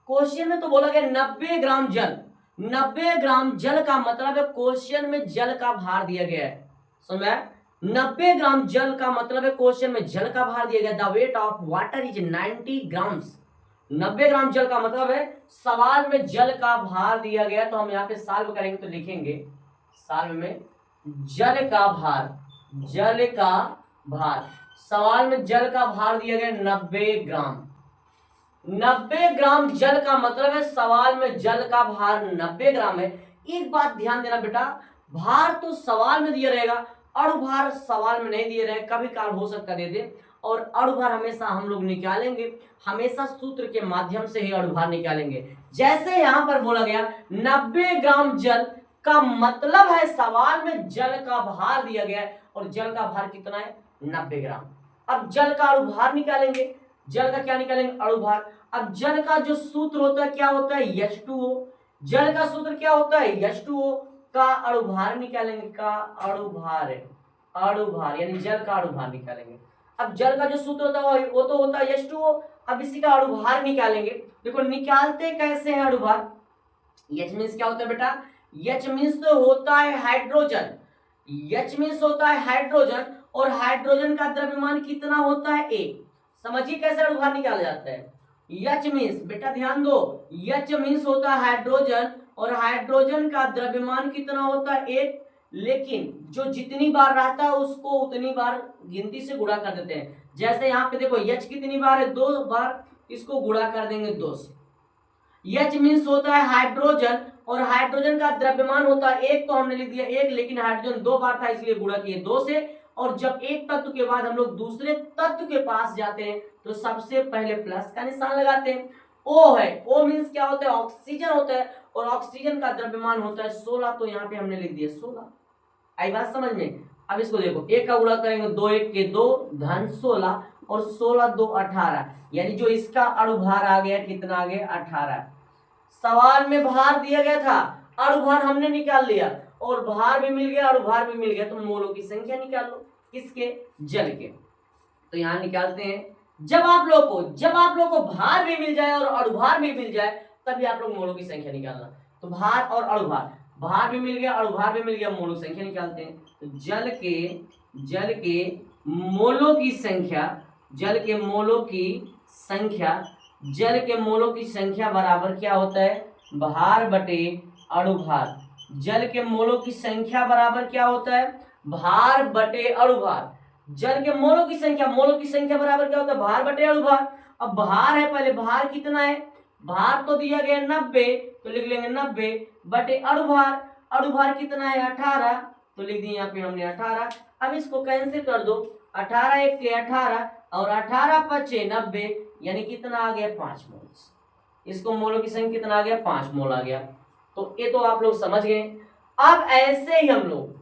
क्वेश्चन में तो बोला गया 90 ग्राम जल। 90 ग्राम जल का मतलब है क्वेश्चन में जल का भार दिया गया है। समझ में? 90 ग्राम जल का मतलब है क्वेश्चन में जल का भार दिया गया। The weight of water is 90 grams. 90 ग्राम जल का मतलब है सवाल में जल का भार दिया गया। तो हम यहाँ पे सॉल्व करेंगे तो लिखेंगे सॉल्व में जल का भार, सवाल में जल का भार दिया गया 90 ग्राम। 90 ग्राम जल का मतलब है सवाल में जल का भार 90 ग्राम है। एक बात ध्यान देना बेटा, भार तो सवाल में दिया रहेगा, अणुभार सवाल में नहीं दिए रहे, कभी काल हो सकता दे दे। और अणुभार हमेशा हम लोग निकालेंगे, हमेशा सूत्र के माध्यम से ही अणुभार निकालेंगे। जैसे यहां पर बोला गया 90 ग्राम जल का मतलब है सवाल में जल का भार दिया गया है, और जल का भार कितना है? 90 ग्राम। अब जल का अणुभार निकालेंगे। जल का क्या निकालेंगे? अणुभार। अब जल का जो सूत्र होता है क्या होता है? H2O। जल का सूत्र क्या होता है? H2O। का अणुभार निकालेंगे, का अणुभार यानी जल का अणुभार निकालेंगे। अब जल का जो सूत्र होता है वो तो होता है H2O। अब इसी का अणुभार निकालेंगे। देखो निकालते कैसे हैं अणुभार? H मीन्स क्या होता है बेटा? H मीन्स तो होता है हाइड्रोजन। H मीन्स होता है हाइड्रोजन, और हाइड्रोजन का द्रव्यमान कितना होता है? 1। समझिए कैसे अणुभार निकाला जाता है। H मीन्स बेटा ध्यान दो, H मीन्स होता है हाइड्रोजन, और हाइड्रोजन का द्रव्यमान कितना होता है? 1। लेकिन जो जितनी बार रहता है उसको उतनी बार गिनती से गुणा कर देते हैं। जैसे यहाँ पे देखो H कितनी बार है? 2 बार, इसको गुणा कर देंगे 2 से। H मीन्स होता है हाइड्रोजन, और हाइड्रोजन का द्रव्यमान होता है 1, तो हमने लिख दिया 1, लेकिन हाइड्रोजन 2 बार था इसलिए गुणा किए 2 से। और जब एक तत्व के बाद हम लोग दूसरे तत्व के पास जाते हैं तो सबसे पहले प्लस का निशान लगाते हैं। O है, O मीन्स क्या होता है? ऑक्सीजन होता है, और ऑक्सीजन का द्रव्यमान होता है 16, तो यहाँ पे हमने लिख दिया 16। आई बात समझ में? अब इसको देखो, 1 का गुणा करेंगे 2 1 के 2 धन 16, और 16 2 18, यानी जो इसका अणुभार आ गया कितना आ गया? 18। सवाल में भार दिया गया था, अणुभार हमने निकाल लिया, और भार भी मिल गया, अणुभार भी मिल गया, तो मोलों की संख्या निकाल लो। किसके? जल के। तो यहां निकालते हैं। जब आप लोग को भार भी मिल जाए और अणुभार भी मिल जाए तभी आप लोग मोलों की संख्या निकालना। तो भार और अणुभार, भार भी मिल गया, अणुभार भी मिल गया, मोलों की संख्या निकालते हैं। तो जल के मोलों की संख्या, जल के मोलों की संख्या बराबर क्या होता है? भार बटे अणुभार। जल के मोलों की संख्या बराबर क्या होता है? भार बटे अणुभार। जल के मोलों की संख्या बराबर क्या होता है? भार बटे अणुभार। अब भार है, पहले भार कितना है? भार तो दिया गया 90, तो लिख लेंगे 90 बटे अणुभार कितना है? 18, तो लिख दिए यहाँ पे हमने 18। अब इसको कैंसिल कर दो, 18 1 के 18, और 18 5 90, यानी कितना आ गया? 5 मोल। इसको मोलों की संख्या कितना आ गया? 5 मोल आ गया। तो ये तो आप लोग समझ गए। अब ऐसे ही हम लोग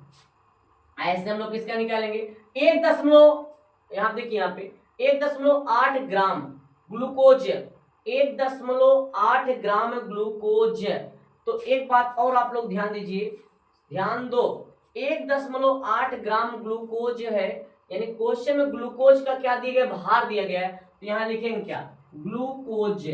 किसका निकालेंगे? 1.8 ग्राम ग्लूकोज, 1.8 ग्राम ग्लूकोज। तो एक बात और आप लोग ध्यान दीजिए, ध्यान दो, 1.8 ग्राम ग्लूकोज है, यानी क्वेश्चन में ग्लूकोज का क्या दिया गया? भार दिया गया है। तो यहां लिखेंगे क्या? ग्लूकोज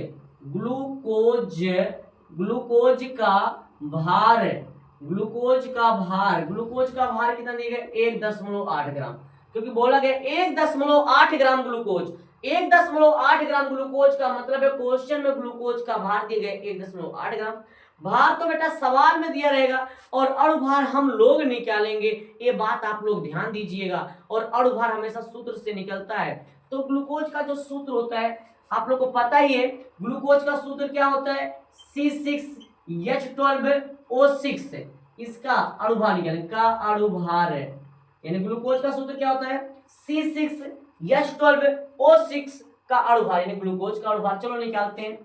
का भार, ग्लूकोज का भार कितना दिया गया? 1.8 ग्राम, क्योंकि बोला गया 1.8 ग्राम ग्लूकोज। 1.8 ग्राम ग्लूकोज का मतलब है क्वेश्चन में ग्लूकोज का भार दिया गया 1.8 ग्राम। भार तो बेटा सवाल में दिया रहेगा, और अणुभार हम लोग निकालेंगे। ये बात आप लोग ध्यान दीजिएगा। और अणुभार हमेशा सूत्र से निकलता है, तो ग्लूकोज का जो सूत्र होता है आप लोग को पता ही है, ग्लूकोज का सूत्र क्या होता है, C6H12O6। इसका अणुभार निकालें, का अणुभार है, यानी ग्लूकोज का सूत्र क्या होता है, C6H12O6 का अणुभार, यानी ग्लूकोज का अणुभार। चलो निकालते हैं।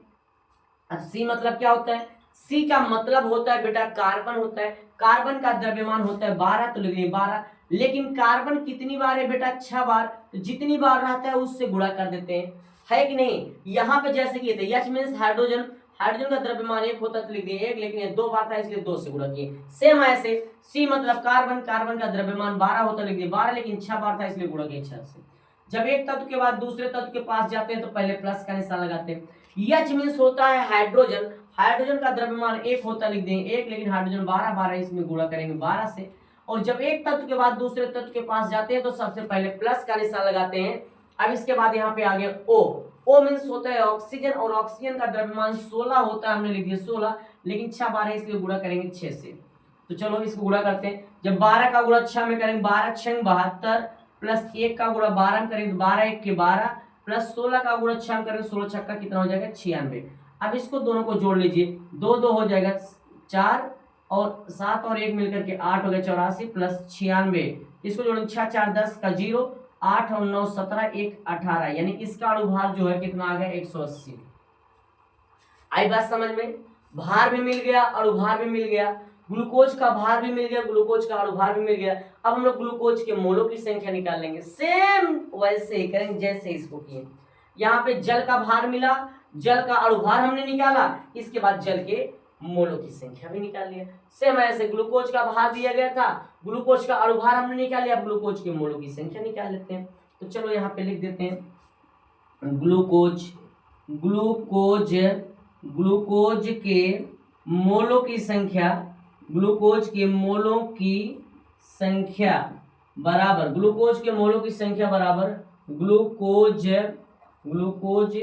अब C मतलब क्या होता है, C का मतलब होता है बेटा कार्बन होता है, कार्बन का द्रव्यमान होता है 12, तो लिखिए 12। लेकिन कार्बन कितनी बार है बेटा, 6 बार, तो जितनी बार रहता है उससे गुणा कर देते हैं, है कि नहीं। यहाँ पे जैसे कि थे H मीन्स हाइड्रोजन, हाइड्रोजन का द्रव्यमान 1 होता तो लिख दिए 1, लेकिन ये 2 बार था इसलिए 2 से गुणा किए। सेम ऐसे C मतलब कार्बन, कार्बन का द्रव्यमान 12 होता लिख दिए 12, लेकिन 6 बार था इसलिए गुणा किए 6 से। जब एक तत्व के बाद दूसरे तत्व के पास जाते हैं तो पहले प्लस का निशान लगाते हैं। H मीन्स होता है हाइड्रोजन, हाइड्रोजन का द्रव्यमान 1 होता लिख देंगे 1, लेकिन हाइड्रोजन 12 12 इसमें गुणा करेंगे 12 से। और जब एक तत्व के बाद दूसरे तत्व के पास जाते हैं तो सबसे पहले प्लस का निशान लगाते हैं। अब इसके बाद यहाँ पे आ गया O मीन्स होता है ऑक्सीजन, और ऑक्सीजन का द्रव्यमान 16 होता है, हमने लिख दिया 16, लेकिन 6 12 इसलिए गुणा करेंगे 6 से। तो चलो इसको गुणा करते हैं। जब 12 का गुणा 6 में करेंगे 12 6 72, प्लस 1 का गुणा 12 में करेंगे 12 1 के 12, प्लस 16 का गुणा 6 में करेंगे 16 6 का कितना हो जाएगा 96। अब इसको दोनों को जोड़ लीजिए, 2 2 हो जाएगा 4, और 7 और 1 मिलकर के 8 हो गया 84, प्लस 96, इसको जोड़ेंगे 6 4 10 का 0, 8 और 9 17, 1 18, यानी इसका अणुभार जो है कितना आ गया 180। आई बात समझ में, भार भी मिल गया, अणुभार भी मिल गया, ग्लूकोज का भार भी मिल गया, ग्लूकोज का अणुभार भी मिल गया। अब हम लोग ग्लूकोज के मोलों की संख्या निकाल लेंगे, सेम वैसे ही करेंगे जैसे इसको किए। यहाँ पे जल का भार मिला, जल का अणुभार हमने निकाला, इसके बाद जल के मोलों की संख्या भी निकाल लिया। सेम ऐसे ग्लूकोज का भार दिया गया था, ग्लूकोज का अणुभार हमने निकाल लिया, अब ग्लूकोज के मोलों की संख्या निकाल लेते हैं। तो चलो यहाँ पे लिख देते हैं ग्लूकोज, ग्लूकोज ग्लूकोज के मोलों की संख्या, ग्लूकोज के मोलों की संख्या बराबर, ग्लूकोज के मोलों की संख्या बराबर ग्लूकोज ग्लूकोज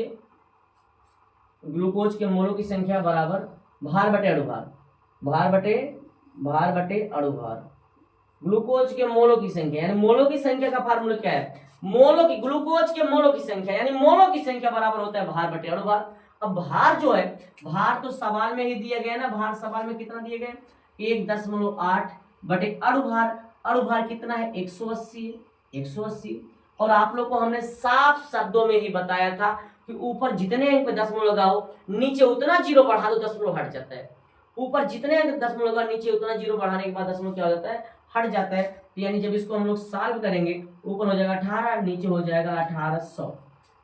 ग्लूकोज के मोलों की संख्या बराबर भार बटे अणुभार, भार बटे अणुभार। ग्लूकोज के मोलों की संख्या, यानी मोलों की संख्या का फार्मूला क्या है, मोलों की, ग्लूकोज के मोलों की संख्या यानी मोलों की संख्या बराबर होता है भार बटे अणुभार। अब भार जो है, भार तो सवाल में ही दिया गया ना, भार सवाल में कितना दिया गया 1.8 बटे अणुभार, अणुभार कितना है 180। और आप लोग को हमने साफ शब्दों में ही बताया था कि ऊपर जितने अंक पे दशमलव लगाओ नीचे उतना जीरो बढ़ा दो दशमलव हट जाता है, ऊपर जितने अंक दशमलव लगाओ नीचे उतना जीरो बढ़ाने के बाद दशमलव क्या हो जाता है, हट जाता है। तो यानी जब इसको हम लोग सॉल्व करेंगे, ऊपर हो जाएगा 18, नीचे हो जाएगा 1800,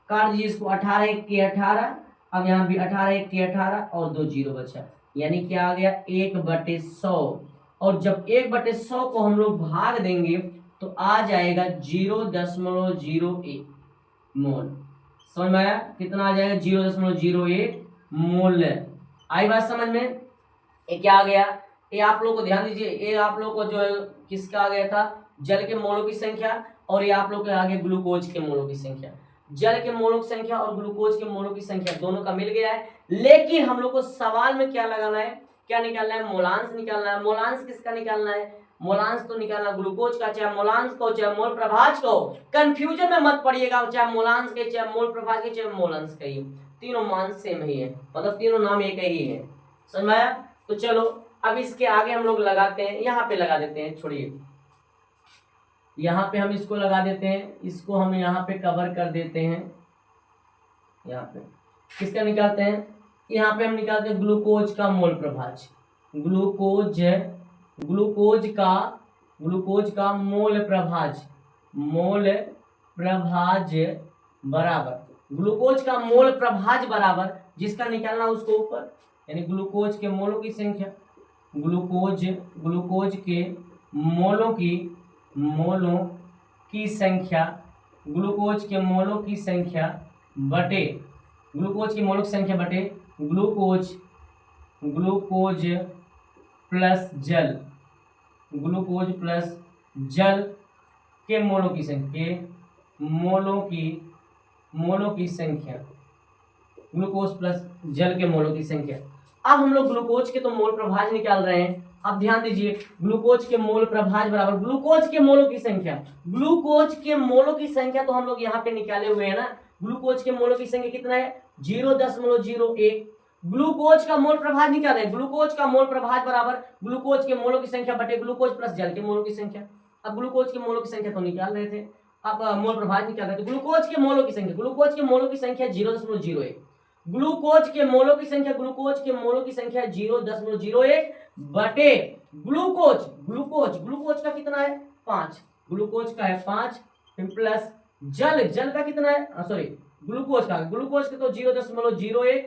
काट दीजिए इसको, 18 1 के 18, अब यहाँ भी 18 1 के 18 और 2 जीरो बचा, यानी क्या आ गया 1/100। और जब 1/100 को हम लोग भाग देंगे तो आ जाएगा 0.01 मोल। समझ में आया, कितना आ जाएगा 0.01 मोल। आई बात समझ में, ये क्या आ गया, ये आप लोग को ध्यान दीजिए, ये आप लोग को जो है किसका आ गया था, जल के मोलों की संख्या, और ये आप लोग के आगे ग्लूकोज के मोलों की संख्या। जल के मोलों की संख्या और ग्लूकोज के मोलों की संख्या दोनों का मिल गया है, लेकिन हम लोग को सवाल में क्या लगाना है, क्या निकालना है, मोलांश निकालना है। मोलांश किसका निकालना है, मोलांश तो निकालना ग्लूकोज का, चाहे मोलांश को चाहे मोल प्रभाज को, कंफ्यूजन में मत पड़िएगा, चाहे मोलांश के चाहे मोल प्रभाज के चाहे मोलांश के, ही तीनों मान सेम ही है, मतलब तीनों नाम एक ही है। समझ में आया। तो चलो अब इसके आगे हम लोग लगाते हैं, यहाँ पे लगा देते हैं, छोड़िए यहाँ पे हम इसको लगा देते हैं, इसको हम यहाँ पे कवर कर देते हैं। यहाँ पे किसका निकालते हैं, यहाँ पे हम निकालते हैं ग्लूकोज का मोल प्रभाज, ग्लूकोज का मोल प्रभाज बराबर, ग्लूकोज का मोल प्रभाज बराबर जिसका निकालना उसको ऊपर, यानी ग्लूकोज के मोलों की संख्या, ग्लूकोज के मोलों की संख्या, ग्लूकोज के मोलों की संख्या बटे ग्लूकोज प्लस जल के मोलों की संख्या, ग्लूकोज प्लस जल के मोलों की संख्या। अब हम लोग ग्लूकोज के तो मोल प्रभाज निकाल रहे हैं। अब ध्यान दीजिए, ग्लूकोज के मोल प्रभाज बराबर ग्लूकोज के मोलों की संख्या, ग्लूकोज के मोलों की संख्या तो हम लोग यहाँ पे निकाले हुए हैं ना। ग्लूकोज के मोलों की संख्या कितना है 0.01। ग्लूकोज का मोल प्रभाज निकाले, ग्लूकोज का मोल प्रभाज बराबर ग्लूकोज के मोलों की संख्या बटे ग्लूकोज प्लस जल के मोलों की संख्या। अब ग्लूकोज के मोलों की संख्या तो निकाल रहे थे, अब मोल प्रभाज निकाल रहे थे। ग्लूकोज के मोलों की संख्या, ग्लूकोज के मोलों की संख्या 0.01, ग्लूकोज के मोलों की संख्या, ग्लूकोज के मोलों की संख्या 0.01 बटे ग्लूकोज, ग्लूकोज का कितना है 5, ग्लूकोज का है 5 प्लस जल का कितना है सॉरी ग्लूकोज का तो 0.01,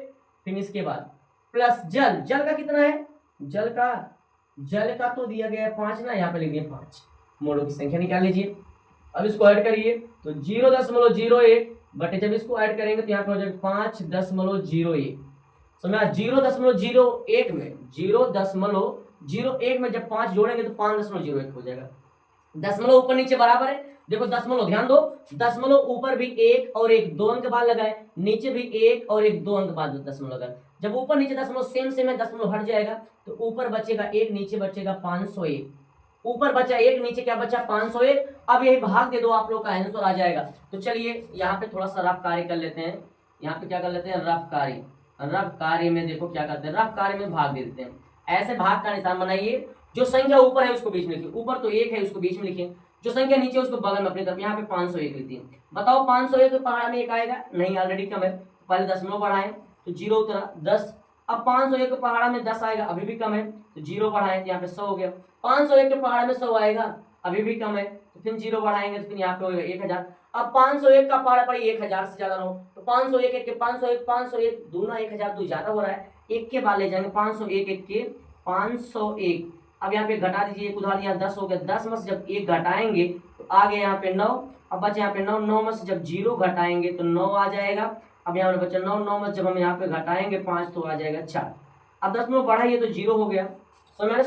फिर इसके बाद प्लस जल का कितना है, जल का तो दिया गया है 5 ना, यहाँ पे लिख दिए 5। मोलों की संख्या निकाल लीजिए। अब इसको ऐड करिए तो 0.01 बटे, जब इसको ऐड करेंगे तो यहाँ पे हो जाएगा 5.01। समझा, 0.01 में 0.01 में जब 5 जोड़ेंगे तो 5.01 हो जाएगा। दशमलव ऊपर नीचे बराबर है, देखो दशमलव ध्यान दो, दशमलव ऊपर भी 1 और 1 2 अंक बाद लगाए, नीचे भी 1 और 1 2 अंक बाद दशमलव लगाए। जब ऊपर नीचे दशमलव सेम है, दशमलव हट जाएगा तो ऊपर बचेगा 1, नीचे बचेगा 501। ऊपर बचा 1, नीचे क्या बचा 501। अब यही भाग दे दो, आप लोग का आंसर आ जाएगा। तो चलिए यहाँ पे थोड़ा सा रफ कार्य कर लेते हैं। यहाँ पे क्या कर लेते हैं रफ कार्य में देखो क्या करते हैं, रफ कार्य में भाग दे देते हैं। ऐसे भाग का निशान बनाइए, जो संख्या ऊपर है उसको बीच में लिखिए, ऊपर तो 1 है उसको बीच में लिखिए, जो संख्या नीचे उसको बगल में अपनी तरफ। यहाँ पे 501 लिखती है। बताओ 501 पहाड़ा में 1 आएगा नहीं, ऑलरेडी कम है, पहले दशमलव बढ़ाएं तो 0 उतरा 10। अब 501 के पहाड़ा में 10 आएगा, अभी भी कम है तो 0 बढ़ाएं तो यहाँ पे 100 हो गया। 501 के पहाड़ा में 100 आएगा, अभी भी कम है तो फिर 0 बढ़ाएंगे तो फिर यहाँ पे हो गया 1000। अब 501 का पहाड़ा पर 1000 से ज्यादा हो तो 501 के 501 दूना 1000 तो ज्यादा हो रहा है, 1 के बाद ले जाएंगे 501 के 501। अब यहाँ पे घटा दीजिए, एक उधार यहाँ 10 हो गया, 10 में से जब 1 घटाएंगे तो आ गया यहाँ पे 9। अब बचे यहाँ पे 9, 9 में से जब 0 घटाएंगे तो 9 आ जाएगा। अब यहाँ पे बचा 9, 9 में जब हम यहाँ पे घटाएंगे 5 तो आ जाएगा 4। अब 10 में बढ़ाइए तो 0 हो गया। समझ।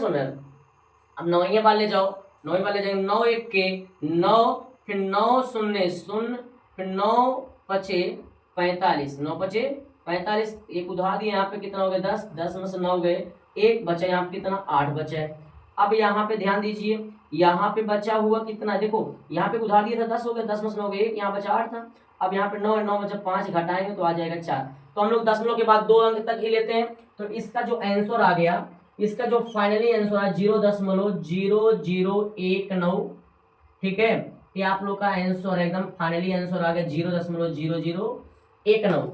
अब 9 बार ले जाओ, 9 बार ले जाएंगे, 9 1 के 9, फिर 9 0 0, फिर 9 पचे 45, 9 पचे 45। एक उधार दिए यहाँ पे कितना हो गया 10, 10 में से 9 गए, 1 बचा यहाँ पे कितना 8 बचा है। अब यहाँ पे ध्यान दीजिए, यहाँ पे बचा हुआ कितना, देखो यहाँ पे उधार दिया था 10 हो गया, 10 में से 9 गए, 1 यहाँ बचा 8 था। अब यहाँ पे 9 9 में जब 5 घटाएंगे तो आ जाएगा 4। तो हम लोग दशमलव के बाद 2 अंक तक ही लेते हैं। तो इसका जो आंसर आ गया, इसका जो फाइनली आंसर है 0.0019। ठीक है, ये आप लोग का आंसर है, एकदम फाइनली आंसर आ गया 0.0019।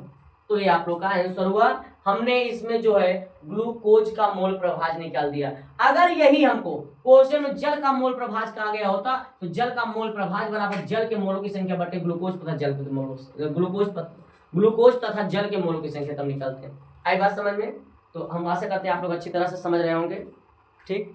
तो ये आप लोग का आंसर हुआ। हमने इसमें जो है ग्लूकोज का मोल प्रभाज निकाल दिया। अगर यही हमको क्वेश्चन में जल का मोल प्रभाज कहा गया होता तो जल का मोल प्रभाज बराबर जल के मोलों की संख्या बटे ग्लूकोज तथा जल के मोलों, ग्लूकोज तथा जल के मोलों की संख्या तब निकालते हैं। आई बात समझ में? तो हम आशा करते हैं आप लोग अच्छी तरह से समझ रहे होंगे। ठीक।